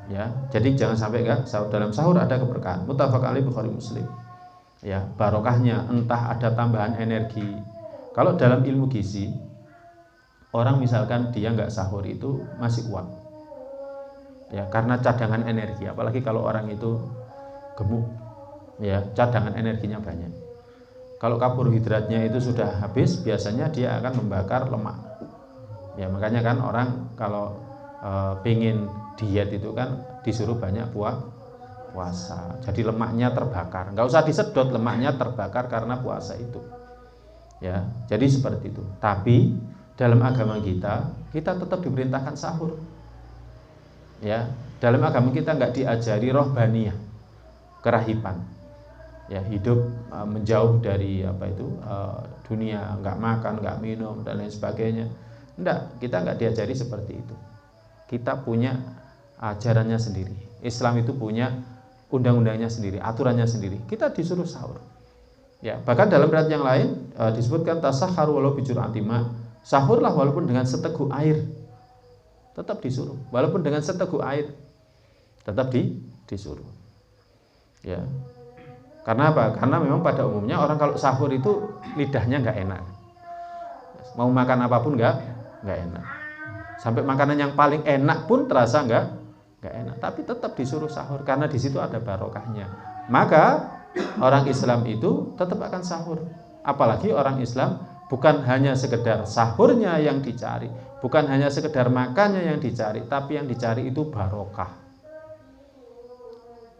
Ya, jadi jangan sampai enggak sahur. Dalam sahur ada keberkahan. Muttafaq alaih Bukhari Muslim. Ya, barokahnya entah ada tambahan energi. Kalau dalam ilmu gizi, orang misalkan dia nggak sahur itu masih kuat, ya, karena cadangan energi. Apalagi kalau orang itu gemuk, ya, cadangan energinya banyak. Kalau karbohidratnya itu sudah habis, biasanya dia akan membakar lemak. Ya, makanya kan orang kalau pengen diet itu kan disuruh banyak puasa. Jadi lemaknya terbakar. Nggak usah disedot, lemaknya terbakar karena puasa itu. Ya, jadi seperti itu. Tapi dalam agama kita tetap diperintahkan sahur. Ya, dalam agama kita nggak diajari rohbaniyah, kerahiban. Ya, hidup menjauh dari dunia, nggak makan, nggak minum dan lain sebagainya. Enggak, kita nggak diajari seperti itu. Kita punya ajarannya sendiri. Islam itu punya undang-undangnya sendiri, aturannya sendiri. Kita disuruh sahur. Ya, bahkan dalam riwayat yang lain disebutkan tasahharu walau bijur'ati ma. Sahurlah walaupun dengan seteguk air. Tetap disuruh. Walaupun dengan seteguk air tetap disuruh. Ya. Karena apa? Karena memang pada umumnya orang kalau sahur itu lidahnya nggak enak. Mau makan apapun nggak enak. Sampai makanan yang paling enak pun terasa nggak enak. Tapi tetap disuruh sahur karena di situ ada barokahnya. Maka orang Islam itu tetap akan sahur. Apalagi orang Islam bukan hanya sekedar sahurnya yang dicari, bukan hanya sekedar makannya yang dicari, tapi yang dicari itu barokah.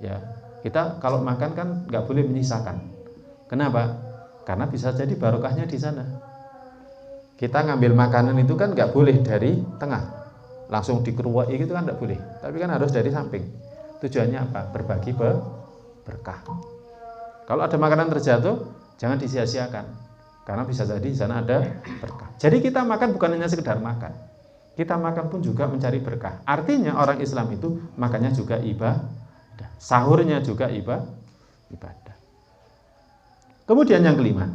Ya, kita kalau makan kan nggak boleh menyisakan. Kenapa? Karena bisa jadi barokahnya di sana. Kita ngambil makanan itu kan nggak boleh dari tengah, langsung dikeruai gitu kan nggak boleh, tapi kan harus dari samping. Tujuannya apa? Berbagi berkah. Kalau ada makanan terjatuh, jangan disia-siakan, karena bisa jadi di sana ada berkah. Jadi kita makan bukan hanya sekedar makan, kita makan pun juga mencari berkah. Artinya orang Islam itu makannya juga ibadah, sahurnya juga ibadah. Kemudian yang kelima,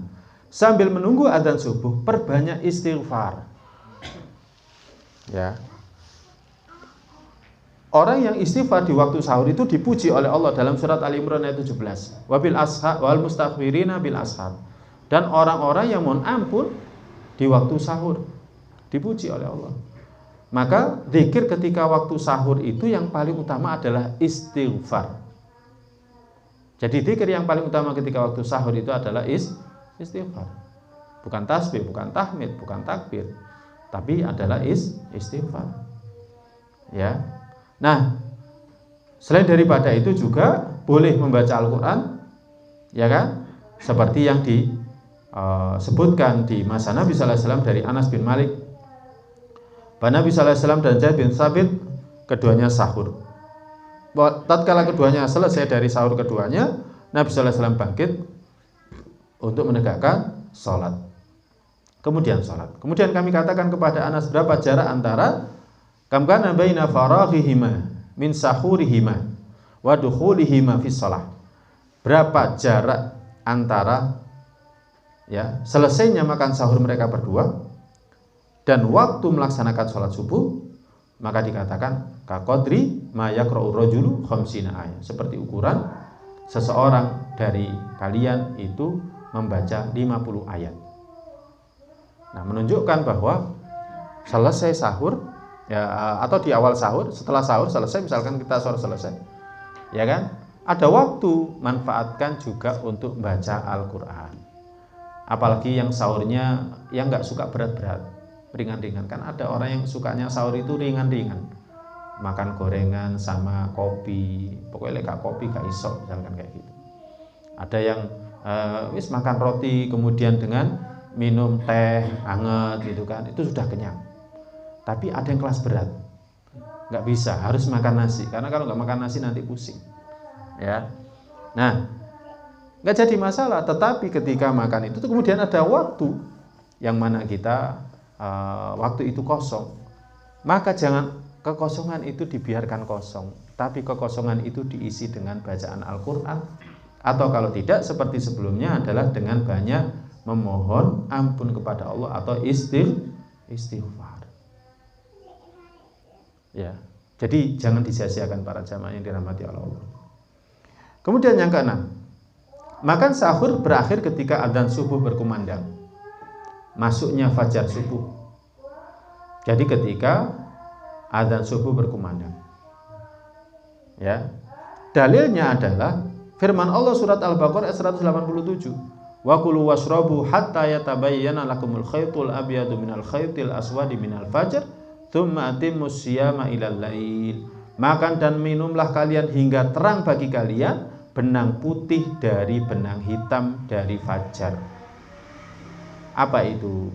sambil menunggu adzan subuh, perbanyak istighfar. Ya. Orang yang istighfar di waktu sahur itu dipuji oleh Allah dalam surat Ali Imran ayat 17. Wabil ashar wal mustaghfirina bil ashar. Dan orang-orang yang mohon ampun di waktu sahur dipuji oleh Allah. Maka zikir ketika waktu sahur itu yang paling utama adalah istighfar. Jadi zikir yang paling utama ketika waktu sahur itu adalah istighfar. Bukan tasbih, bukan tahmid, bukan takbir, tapi adalah istighfar. Ya. Nah, selain daripada itu juga boleh membaca Al-Quran, ya kan? Seperti yang disebutkan di masa Nabi Sallallahu Alaihi Wasallam dari Anas bin Malik. Nabi Sallallahu Alaihi Wasallam dan Zaid bin Thabit keduanya sahur. Tatkala keduanya selesai dari sahur keduanya, Nabi Sallallahu Alaihi Wasallam bangkit untuk menegakkan sholat. Kemudian sholat. Kemudian kami katakan kepada Anas, berapa jarak antara kam kana baina faraghihima min sahurihima wa dukhulihima fi shalah. Berapa jarak antara selesainya makan sahur mereka berdua dan waktu melaksanakan sholat subuh? Maka dikatakan kaqadri ma yaqra'u rajulu khamsina ayat. Seperti ukuran seseorang dari kalian itu membaca 50 ayat. Nah, menunjukkan bahwa selesai sahur atau di awal sahur, setelah sahur selesai, misalkan kita sahur selesai, ya kan, ada waktu, manfaatkan juga untuk baca Al-Quran. Apalagi yang sahurnya yang nggak suka berat-berat, ringan-ringan. Kan ada orang yang sukanya sahur itu ringan-ringan, makan gorengan sama kopi, pokoknya gak kopi gak iso, misalkan kayak gitu. Ada yang makan roti kemudian dengan minum teh hangat gitu kan, itu sudah kenyang. Tapi ada yang kelas berat, nggak bisa, harus makan nasi, karena kalau nggak makan nasi nanti pusing, ya. Nah, nggak jadi masalah. Tetapi ketika makan itu kemudian ada waktu yang mana kita waktu itu kosong, maka jangan kekosongan itu dibiarkan kosong, tapi kekosongan itu diisi dengan bacaan Al-Quran, atau kalau tidak seperti sebelumnya adalah dengan banyak memohon ampun kepada Allah atau istighfar. Ya, jadi jangan disia-siakan para jamaah yang dirahmati Allah. Kemudian yang keenam, makan sahur berakhir ketika adzan subuh berkumandang, masuknya fajar subuh. Jadi ketika adzan subuh berkumandang, ya, dalilnya adalah firman Allah surat Al-Baqarah ayat 187. Wa kulu washrabu hatta yatabayyana lakumul khaytul abyadu minal khaytil aswadi minal fajr tsumma atimmus siyama ilal lail. Makan dan minumlah kalian hingga terang bagi kalian benang putih dari benang hitam dari fajar. Apa itu?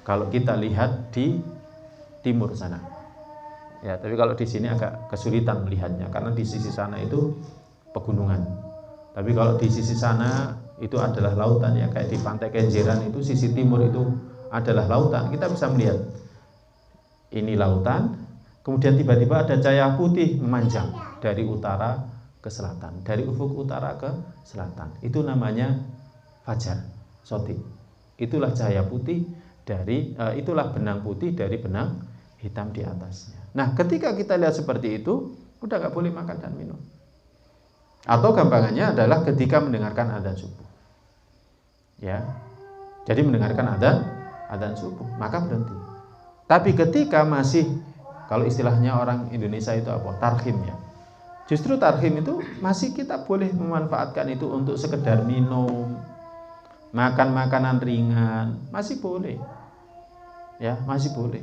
Kalau kita lihat di timur sana. Ya, tapi kalau di sini agak kesulitan melihatnya karena di sisi sana itu pegunungan. Tapi kalau di sisi sana itu adalah lautan, ya, kayak di Pantai Kenjeran itu sisi timur itu adalah lautan. Kita bisa melihat ini lautan, kemudian tiba-tiba ada cahaya putih memanjang dari utara ke selatan, dari ufuk utara ke selatan. Itu namanya fajar sotik. Itulah cahaya putih dari itulah benang putih dari benang hitam di atasnya. Nah, ketika kita lihat seperti itu, udah gak boleh makan dan minum. Atau gampangannya adalah ketika mendengarkan adzan subuh. Ya. Jadi mendengarkan adzan subuh, maka berhenti. Tapi ketika masih, kalau istilahnya orang Indonesia itu apa? Tarhim, ya. Justru tarhim itu masih kita boleh memanfaatkan itu untuk sekedar minum, makan makanan ringan, masih boleh. Ya, masih boleh.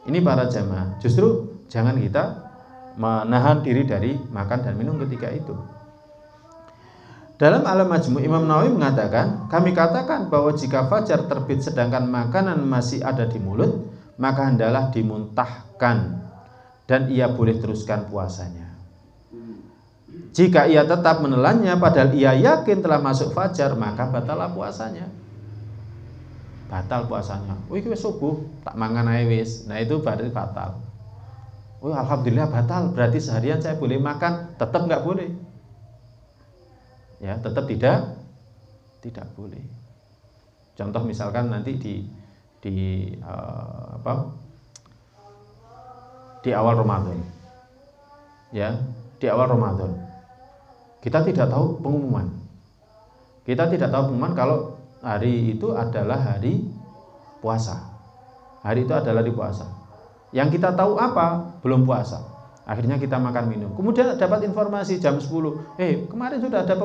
Ini para jamaah, justru jangan kita menahan diri dari makan dan minum ketika itu. Dalam Al-Majmu' Imam Nawawi mengatakan, kami katakan bahwa jika fajar terbit sedangkan makanan masih ada di mulut, maka hendaklah dimuntahkan dan ia boleh teruskan puasanya. Jika ia tetap menelannya padahal ia yakin telah masuk fajar, maka batallah puasanya. Batal puasanya. Wih, wis subuh tak mangan ae wis. Nah, itu berarti batal. Oh, alhamdulillah batal. Berarti seharian saya boleh makan, tetap enggak boleh. Ya, tetap tidak boleh. Contoh misalkan nanti di awal Ramadan. Ya, di awal Ramadan. Kita tidak tahu pengumuman. Kita tidak tahu pengumuman kalau hari itu adalah hari puasa. Hari itu adalah hari puasa. Yang kita tahu apa? Belum puasa. Akhirnya kita makan minum. Kemudian dapat informasi jam 10. Kemarin sudah ada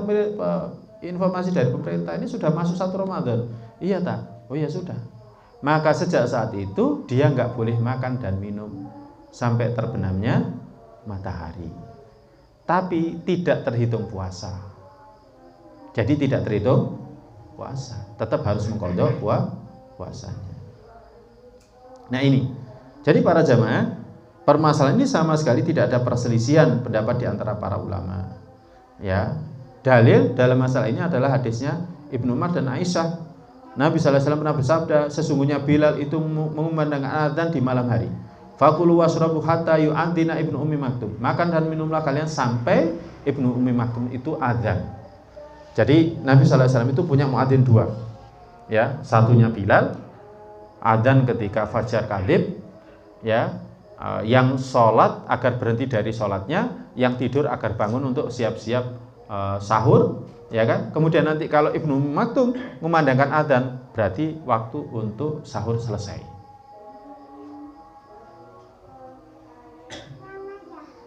informasi dari pemerintah ini sudah masuk 1 Ramadan. Iya tak? Oh ya sudah. Maka sejak saat itu dia nggak boleh makan dan minum sampai terbenamnya matahari. Tapi tidak terhitung puasa. Jadi tidak terhitung puasa. Tetap harus mengqadha puasanya. Nah ini. Jadi para jamaah, permasalahan ini sama sekali tidak ada perselisihan pendapat di antara para ulama. Ya, dalil dalam masalah ini adalah hadisnya Ibnu Umar dan Aisyah. Nabi sallallahu alaihi wasallam pernah bersabda, sesungguhnya Bilal itu mengumandangkan azan di malam hari. Fakulu washrabu hatta yu'adzina Ibnu Ummi Maktum. Makan dan minumlah kalian sampai Ibnu Ummi Maktum itu azan. Jadi Nabi sallallahu alaihi wasallam itu punya muadzin 2. Ya, satunya Bilal, azan ketika fajar kadhib, ya. Yang sholat agar berhenti dari sholatnya, yang tidur agar bangun untuk siap-siap sahur, ya kan? Kemudian nanti kalau Ibnu Maktum memandangkan adzan, berarti waktu untuk sahur selesai.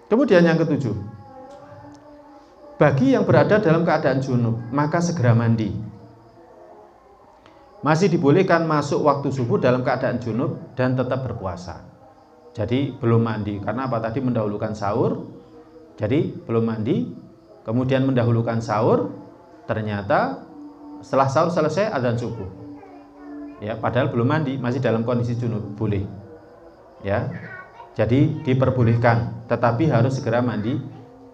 Kemudian yang ketujuh, bagi yang berada dalam keadaan junub, maka segera mandi. Masih dibolehkan masuk waktu subuh dalam keadaan junub dan tetap berpuasa. Jadi belum mandi, karena apa tadi mendahulukan sahur. Jadi belum mandi, kemudian mendahulukan sahur, ternyata setelah sahur selesai adzan subuh. Ya, padahal belum mandi, masih dalam kondisi junub, boleh. Ya. Jadi diperbolehkan, tetapi harus segera mandi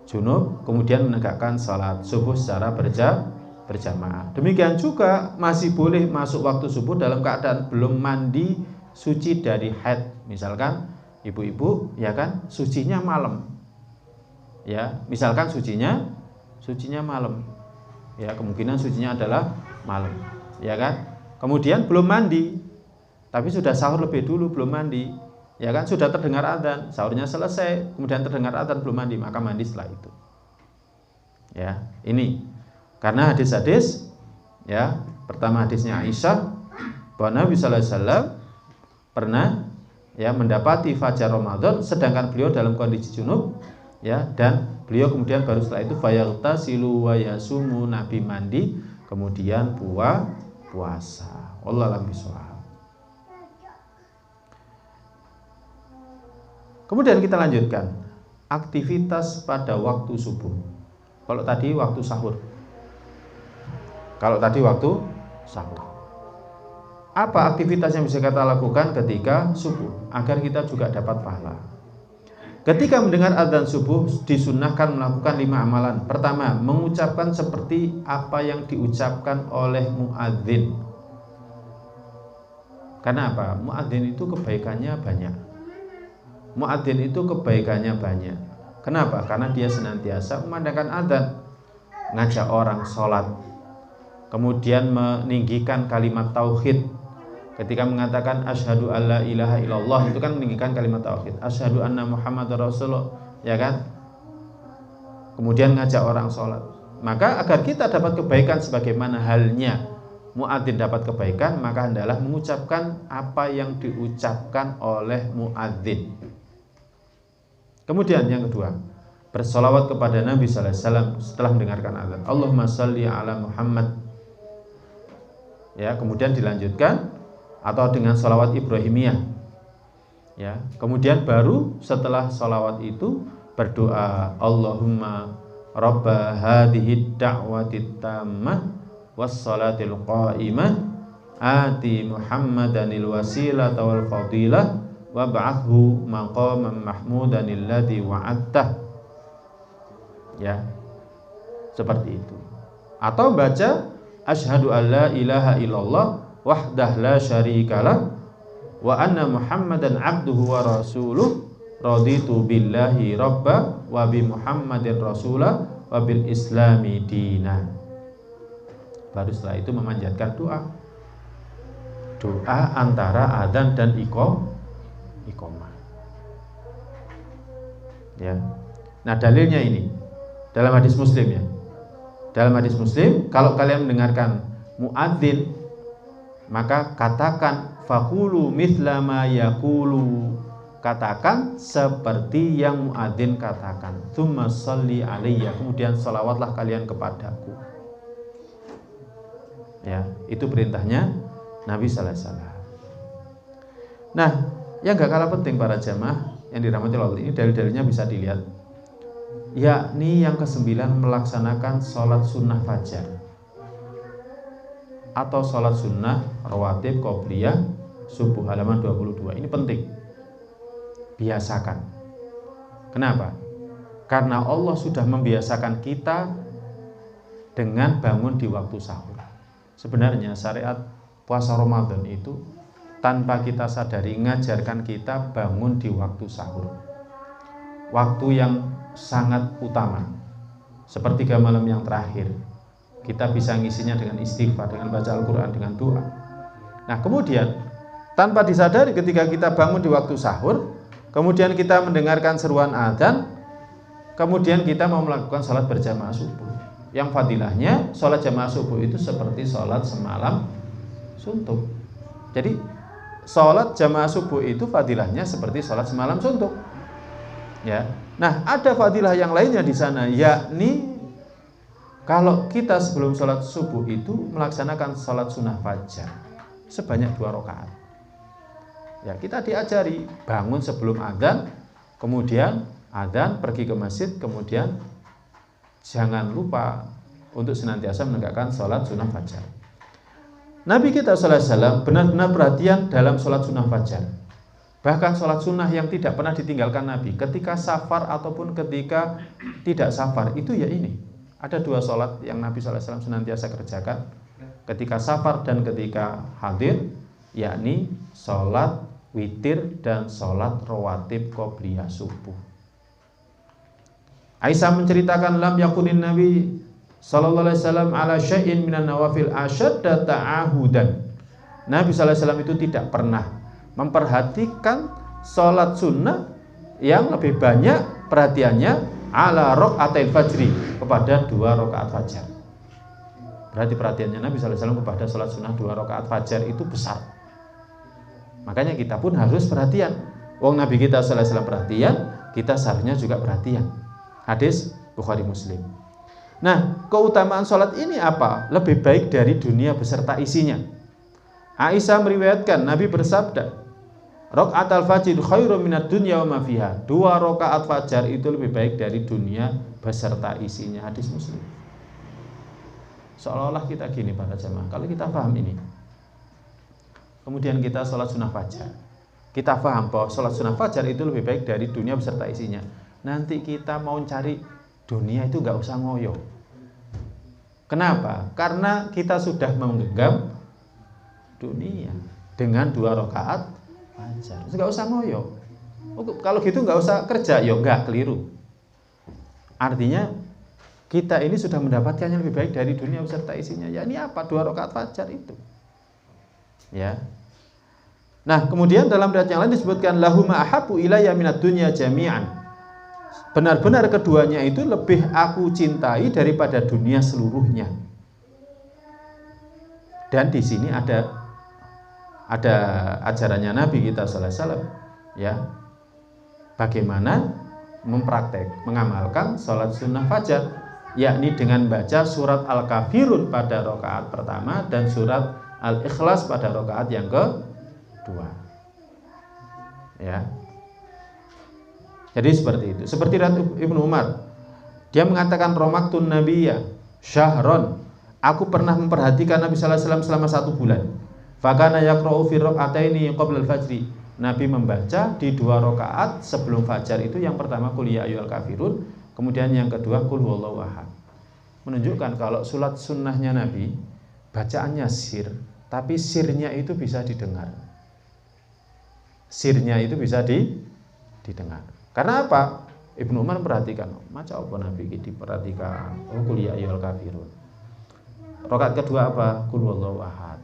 junub, kemudian menegakkan salat subuh secara berjamaah. Demikian juga masih boleh masuk waktu subuh dalam keadaan belum mandi suci dari haid. Misalkan ibu-ibu, ya kan, sucinya malam. Ya, misalkan sucinya malam. Ya, kemungkinan sucinya adalah malam, ya kan? Kemudian belum mandi, tapi sudah sahur lebih dulu, belum mandi. Ya kan, sudah terdengar adzan, sahurnya selesai, kemudian terdengar adzan belum mandi, maka mandi setelah itu. Ya, ini karena hadis-hadis, ya, pertama hadisnya Aisyah bahwa Nabi sallallahu alaihi wasallam pernah ya mendapati fajar Ramadan sedangkan beliau dalam kondisi junub, ya, dan beliau kemudian baru setelah itu fayaghtasilu wa yasumu, Nabi mandi kemudian puasa. Wallahu a'lam bishawab. Kemudian kita lanjutkan aktivitas pada waktu subuh. Kalau tadi waktu sahur. Apa aktivitas yang bisa kita lakukan ketika subuh agar kita juga dapat pahala? Ketika mendengar adzan subuh disunnahkan melakukan 5 amalan. Pertama, mengucapkan seperti apa yang diucapkan oleh muadzin. Karena apa? Muadzin itu kebaikannya banyak. Kenapa? Karena dia senantiasa memandangkan adzan, ngajak orang sholat, kemudian meninggikan kalimat tauhid. Ketika mengatakan asyhadu alla ilaha illallah, itu kan meninggikan kalimat tauhid. Asyhadu anna Muhammadar Rasulullah, ya kan? Kemudian ngajak orang sholat. Maka agar kita dapat kebaikan sebagaimana halnya muadzin dapat kebaikan, maka hendaklah mengucapkan apa yang diucapkan oleh muadzin. Kemudian yang kedua, bersolawat kepada Nabi sallallahu alaihi wasallam setelah mendengarkan azan. Allahumma shalli ala Muhammad ya, kemudian dilanjutkan atau dengan sholawat Ibrahimiyah, ya, kemudian baru setelah sholawat itu berdoa Allahumma Rabba hadhihi da'wati tammah wassalatil qa'imah ati Muhammadanil wasilata wal fadilah wab'athu maqaman mahmudanil ladzi wa'adtah, ya, seperti itu. Atau baca asyhadu alla ilaha illallah wahdah la syarikalah wa anna Muhammadan abduhu wa rasuluh raditu billahi rabba wa bi Muhammadin rasulah wa bil islami dina. Baru setelah itu memanjatkan doa antara adzan dan iqamah, ya. Nah, dalilnya ini dalam hadis Muslim, ya. Dalam hadis Muslim, kalau kalian mendengarkan muadzin, maka katakan faqulu mithla ma yaqulu, katakan seperti yang muadzin katakan. Tsumma sholli alayya, kemudian salawatlah kalian kepadaku. Ya, itu perintahnya Nabi sallallahu alaihi wasallam. Nah, yang gak kalah penting para jamaah yang dirahmati Allah, ini dalil-dalilnya bisa dilihat. Yakni yang ke-9 melaksanakan sholat sunnah fajar atau sholat sunnah rawatib qobliyah subuh, halaman 22. Ini penting, biasakan. Kenapa? Karena Allah sudah membiasakan kita dengan bangun di waktu sahur. Sebenarnya syariat puasa Ramadan itu tanpa kita sadari mengajarkan kita bangun di waktu sahur, waktu yang sangat utama, sepertiga malam yang terakhir. Kita bisa ngisinya dengan istighfar, dengan baca Al-Quran, dengan doa. Nah, kemudian tanpa disadari ketika kita bangun di waktu sahur, kemudian kita mendengarkan seruan adzan, kemudian kita mau melakukan sholat berjamaah subuh, yang fadilahnya sholat jamaah subuh itu seperti sholat semalam suntuk. Jadi sholat jamaah subuh itu fadilahnya seperti sholat semalam suntuk, ya. Nah, ada fadilah yang lainnya di sana, yakni kalau kita sebelum sholat subuh itu melaksanakan sholat sunnah fajar sebanyak 2 rakaat. Ya, kita diajari bangun sebelum adzan, kemudian adzan pergi ke masjid, kemudian jangan lupa untuk senantiasa menegakkan sholat sunnah fajar. Nabi kita sallallahu alaihi wasallam benar-benar perhatian dalam sholat sunnah fajar. Bahkan sholat sunnah yang tidak pernah ditinggalkan Nabi ketika safar ataupun ketika tidak safar, itu ya ini. Ada 2 sholat yang Nabi sallallahu alaihi wasallam senantiasa kerjakan ketika safar dan ketika hadir, yakni sholat witir dan sholat rawatib qobliyah subuh. Aisyah menceritakan lam yakunin Nabi sallallahu alaihi wasallam ala syai'in minan nawafil asyadda ta'ahudan. Nabi sallallahu alaihi wasallam itu tidak pernah memperhatikan sholat sunnah yang lebih banyak perhatiannya ala rakaatil fajri, kepada 2 rakaat fajar. Berarti perhatiannya Nabi sallallahu alaihi wasallam kepada sholat sunnah 2 rakaat fajar itu besar. Makanya kita pun harus perhatian. Wong Nabi kita sallallahu alaihi wasallam perhatian, kita seharusnya juga perhatian. Hadis Bukhari Muslim. Nah, keutamaan sholat ini apa? Lebih baik dari dunia beserta isinya. Aisyah meriwayatkan Nabi bersabda, rakaatul fajr khairum minad dunya wa ma fiha. 2 rakaat fajar itu lebih baik dari dunia beserta isinya. Hadis Muslim. Seolah-olah kita gini para jamaah, kalau kita paham ini, kemudian kita sholat sunnah fajar, kita paham bahwa sholat sunnah fajar itu lebih baik dari dunia beserta isinya. Nanti kita mau cari dunia itu gak usah ngoyo. Kenapa? Karena kita sudah menggenggam dunia dengan 2 rakaat fajar. Gak usah ngoyo. Kalau gitu gak usah kerja, ya enggak, keliru. Artinya kita ini sudah mendapatkan yang lebih baik dari dunia beserta isinya. Ya ini apa? 2 rakaat fajar itu. Ya. Nah, kemudian dalam riwayat yang lain disebutkan lahuma ahabbu ilayya minad dunya jami'an. Benar-benar keduanya itu lebih aku cintai daripada dunia seluruhnya. Dan di sini ada ajarannya Nabi kita sallallahu alaihi wasallam, ya. Bagaimana mengamalkan sholat sunnah fajar, yakni dengan baca surat Al-Kafirun pada rakaat pertama dan surat Al-Ikhlas pada rakaat yang kedua. Ya. Jadi seperti itu. Seperti Ibnu Umar, dia mengatakan romaktun nabiyya syahron. Aku pernah memperhatikan Nabi sallallahu alaihi wasallam selama 1 bulan. Fakana yaqra'u fi rak'ataini qabla al-fajri. Nabi membaca di 2 rakaat sebelum fajar itu, yang pertama qul ya ayyuhal kafirun, kemudian yang kedua qul huwallahu ahad. Menunjukkan kalau salat sunnahnya Nabi bacaannya sir, tapi sirnya itu bisa didengar. Sirnya itu bisa didengar. Karena apa? Ibnu Umar memperhatikan, maca apa Nabi iki diperhatikan. Oh qul ya ayyuhal kafirun. Rakaat kedua apa? Qul huwallahu ahad.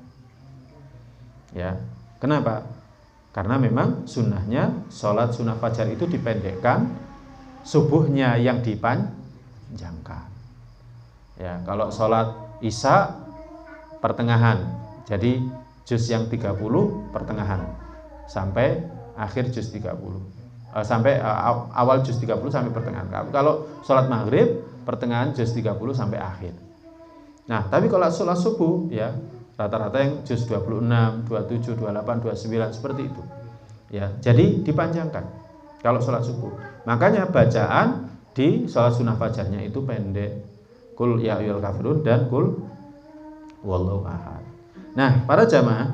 Ya. Kenapa? Karena memang sunnahnya sholat sunnah fajar itu dipendekkan, subuhnya yang dipanjangkan. Ya, kalau sholat isya pertengahan, jadi juz yang 30 pertengahan sampai akhir juz 30. Sampai awal juz 30 sampai pertengahan. Kalau sholat maghrib pertengahan juz 30 sampai akhir. Nah, tapi kalau sholat subuh ya rata-rata yang juz 26, 27, 28, 29 seperti itu. Ya, jadi dipanjangkan kalau sholat subuh. Makanya bacaan di sholat sunnah fajarnya itu pendek. Qul ya ayyuhal kafirun dan qul huwallahu ahad. Nah, para jamaah,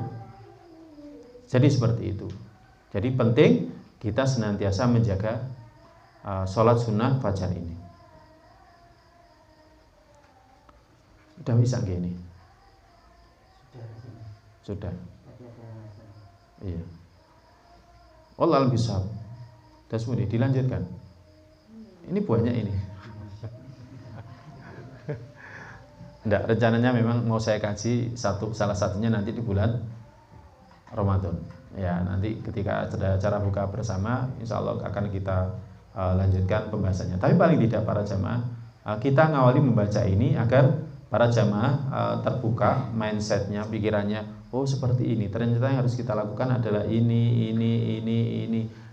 jadi seperti itu. Jadi penting kita senantiasa menjaga sholat sunnah fajar ini. Udah bisa gini. Sudah. Iya. Wallahu bisawab. Dan semuanya dilanjutkan. Ini buahnya ini. Enggak, rencananya memang mau saya kaji salah satunya nanti di bulan Ramadan. Ya, nanti ketika ada acara buka bersama, insya Allah akan kita lanjutkan pembahasannya. Tapi paling tidak para jamaah, kita ngawali membaca ini agar para jamaah terbuka mindsetnya, pikirannya. Oh seperti ini, ternyata yang harus kita lakukan adalah ini,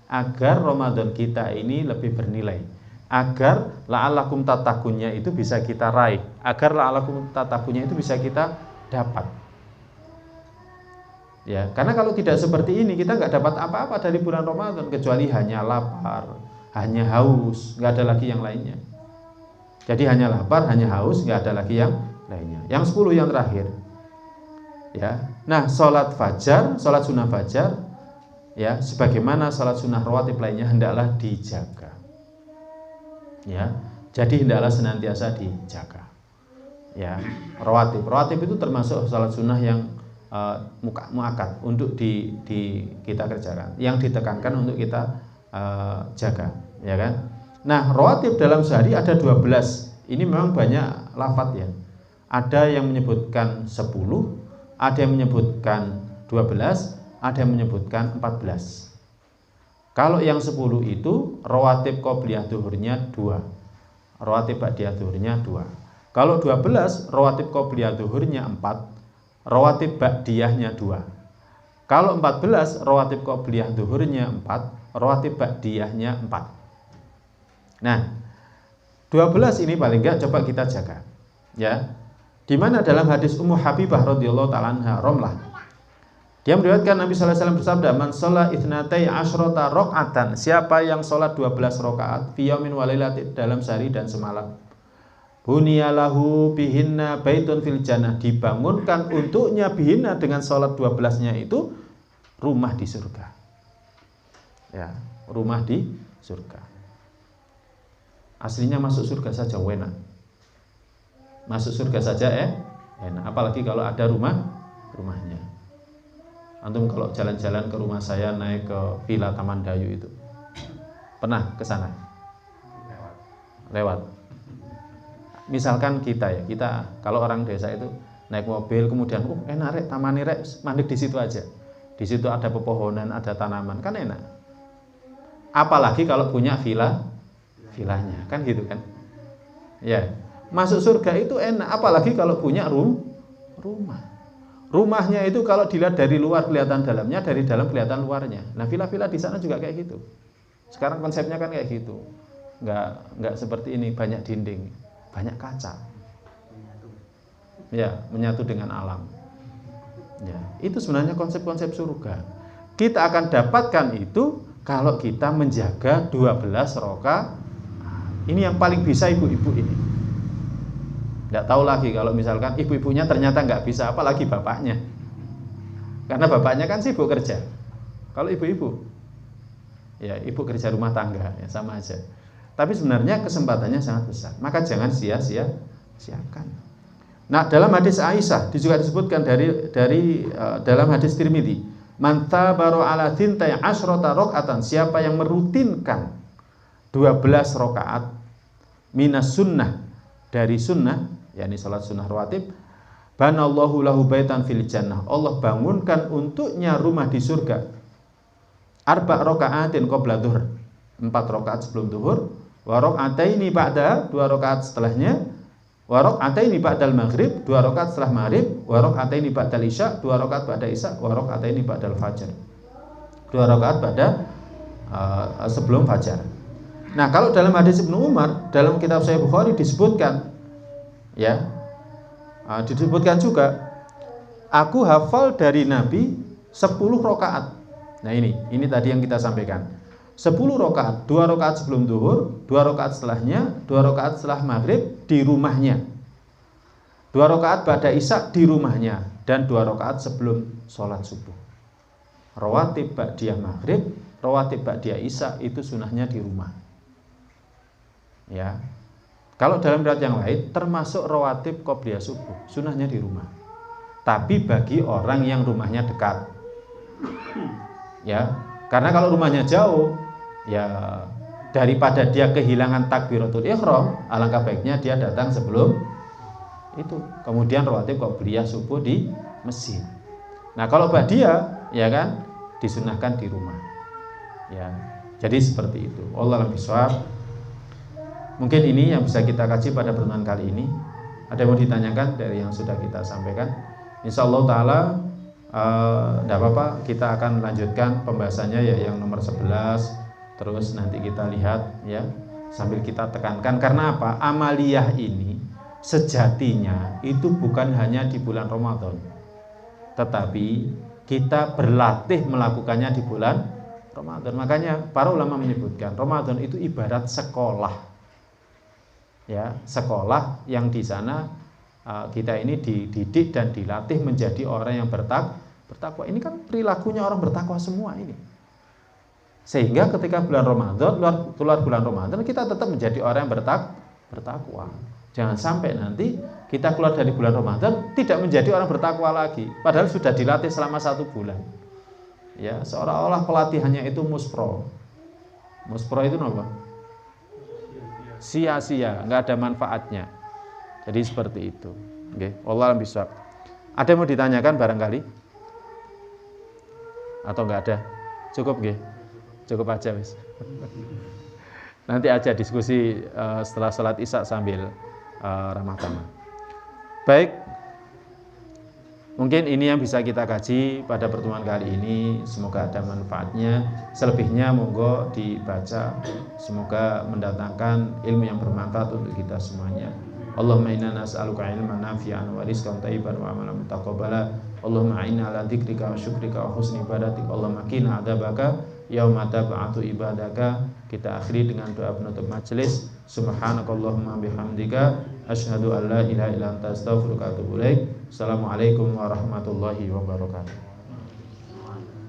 agar Ramadan kita ini lebih bernilai, agar la'allakum tattaqunnya itu bisa kita raih, agar la'allakum tattaqunnya itu bisa kita dapat. Ya, karena kalau tidak seperti ini kita nggak dapat apa-apa dari bulan Ramadan kecuali hanya lapar, hanya haus, nggak ada lagi yang lainnya. Jadi hanya lapar, hanya haus, nggak ada lagi yang lainnya. Yang 10 yang terakhir. Ya, nah sholat fajar, sholat sunnah fajar, ya, sebagaimana sholat sunnah rawatib lainnya hendaklah dijaga. Ya, jadi hendaklah senantiasa dijaga. Ya, rawatib itu termasuk sholat sunnah yang muakkad untuk kita kerjakan, yang ditekankan untuk kita jaga, ya kan? Nah, rawatib dalam sehari ada 12. Ini memang banyak lafadz ya. Ada yang menyebutkan 10, ada yang menyebutkan 12, ada yang menyebutkan 14. Kalau yang 10 itu rawatib qobliyah zuhurnya 2, rawatib ba'diyah zuhurnya 2. Kalau 12 rawatib qobliyah zuhurnya 4, rawatib ba'diyahnya 2. Kalau 14 rawatib qobliyah zuhurnya 4, rawatib ba'diyahnya 4. Nah, 12 ini paling enggak coba kita jaga. Ya. Di mana dalam hadis Ummu Habibah radhiyallahu ta'ala anha Romlah, dia meriwayatkan Nabi sallallahu alaihi wasallam bersabda, "Man shalla itsnatai asyrata rakaatan." Siapa yang salat 12 rakaat fi yaumin wa lailatin, dalam sehari dan semalam, bunyalahu bihinna baitun fil jannah, dibangunkan untuknya bihinna dengan salat 12-nya itu rumah di surga. Ya, rumah di surga. Aslinya masuk surga saja enak. Masuk surga saja enak, apalagi kalau ada rumahnya. Antum kalau jalan-jalan ke rumah saya, naik ke Villa Taman Dayu itu, pernah ke sana? Lewat. Misalkan kita kalau orang desa itu naik mobil, kemudian enak rek, taman rek, mandek di situ aja. Di situ ada pepohonan, ada tanaman, kan enak. Apalagi kalau punya villanya, kan gitu kan? Ya. Masuk surga itu enak, apalagi kalau punya rumah. Rumahnya itu kalau dilihat dari luar kelihatan dalamnya, dari dalam kelihatan luarnya. Nah, villa-villa di sana juga kayak gitu. Sekarang konsepnya kan kayak gitu. Enggak seperti ini, banyak dinding, banyak kaca. Ya, menyatu dengan alam. Ya, itu sebenarnya konsep-konsep surga. Kita akan dapatkan itu kalau kita menjaga 12 rakaat. Ini yang paling bisa ibu-ibu ini. Tidak tahu lagi kalau misalkan ibu-ibunya ternyata nggak bisa, apalagi bapaknya. Karena bapaknya kan sibuk kerja. Kalau ibu-ibu, ya ibu kerja rumah tangga, ya sama aja. Tapi sebenarnya kesempatannya sangat besar. Maka jangan sia-siakan. Nah, dalam hadis Aisyah juga disebutkan dari dalam hadis Tirmidzi, man tabaru ala thintai asyrata rakaatan, siapa yang merutinkan 12 rakaat minas sunnah, dari sunnah, yakni salat sunnah rawatib, banallahu lahu baitan fil jannah, Allah bangunkan untuknya rumah di surga. Arba rakaatin qabla dhuhr, 4 rakaat sebelum zuhur, wa raka'ataini ba'da, 2 rakaat setelahnya, wa raka'ataini ba'dal maghrib, 2 rakaat setelah maghrib, wa raka'ataini ba'dal isya, 2 rakaat ba'da isya, wa raka'ataini ba'dal fajar, 2 rakaat pada sebelum fajar. Nah, kalau dalam hadis Ibnu Umar dalam kitab Sahih Bukhari disebutkan, ya, disebutkan juga, aku hafal dari Nabi 10 rakaat. Nah, ini tadi yang kita sampaikan. 10 rakaat, 2 rakaat sebelum zuhur, 2 rakaat setelahnya, 2 rakaat setelah maghrib di rumahnya, 2 rakaat ba'da isya di rumahnya, dan 2 rakaat sebelum sholat subuh. Rawatib ba'diyah maghrib, rawatib ba'diyah isya itu sunahnya di rumah. Ya, kalau dalam riwayat yang lain termasuk rawatib qobliyah subuh, sunahnya di rumah. Tapi bagi orang yang rumahnya dekat, ya, karena kalau rumahnya jauh, ya daripada dia kehilangan takbiratul ihram, alangkah baiknya dia datang sebelum itu. Kemudian rawatib qobliyah subuh di masjid. Nah, kalau ba'diyah, ya kan, disunahkan di rumah. Ya, jadi seperti itu. Wallahu a'lam bishawab. Mungkin ini yang bisa kita kaji pada pertemuan kali ini. Ada yang mau ditanyakan dari yang sudah kita sampaikan? Insyaallah taala tidak apa-apa, kita akan lanjutkan pembahasannya ya yang nomor 11. Terus nanti kita lihat ya, sambil kita tekankan, karena apa? Amaliyah ini sejatinya itu bukan hanya di bulan Ramadan, tetapi kita berlatih melakukannya di bulan Ramadan. Makanya para ulama menyebutkan Ramadan itu ibarat sekolah. Ya, sekolah yang di sana kita ini dididik dan dilatih menjadi orang yang bertakwa. Ini kan perilakunya orang bertakwa semua ini. Sehingga ketika bulan Ramadan, keluar bulan Ramadan, kita tetap menjadi orang yang bertakwa. Jangan sampai nanti kita keluar dari bulan Ramadan tidak menjadi orang bertakwa lagi, padahal sudah dilatih selama 1 bulan. Ya, seolah-olah pelatihannya itu muspro. Muspro itu apa? Sia-sia, nggak ada manfaatnya. Jadi seperti itu. Oke, wallahu a'lam bishawab. Ada yang mau ditanyakan barangkali? Atau nggak ada? Cukup nggih? Cukup aja wis. Nanti aja diskusi setelah salat Isya sambil ramah tamah. Baik. Mungkin ini yang bisa kita kaji pada pertemuan kali ini. Semoga ada manfaatnya. Selebihnya monggo dibaca. Semoga mendatangkan ilmu yang bermanfaat untuk kita semuanya. Allahumma inna nas'aluka ilman nafi'an wa rizqan thayyiban wa amalan mutaqabbala. Allahumma a'inna ala dzikrika wa syukrika wa husni ibadatik. Allahumma qina adzabaka yauma tab'atu ibadaka. Kita akhiri dengan doa penutup majelis. Subhanakallahumma bihamdika asyhadu an la ilaha illa anta astaghfiruka wa atubu ilaik. Assalamualaikum warahmatullahi wabarakatuh.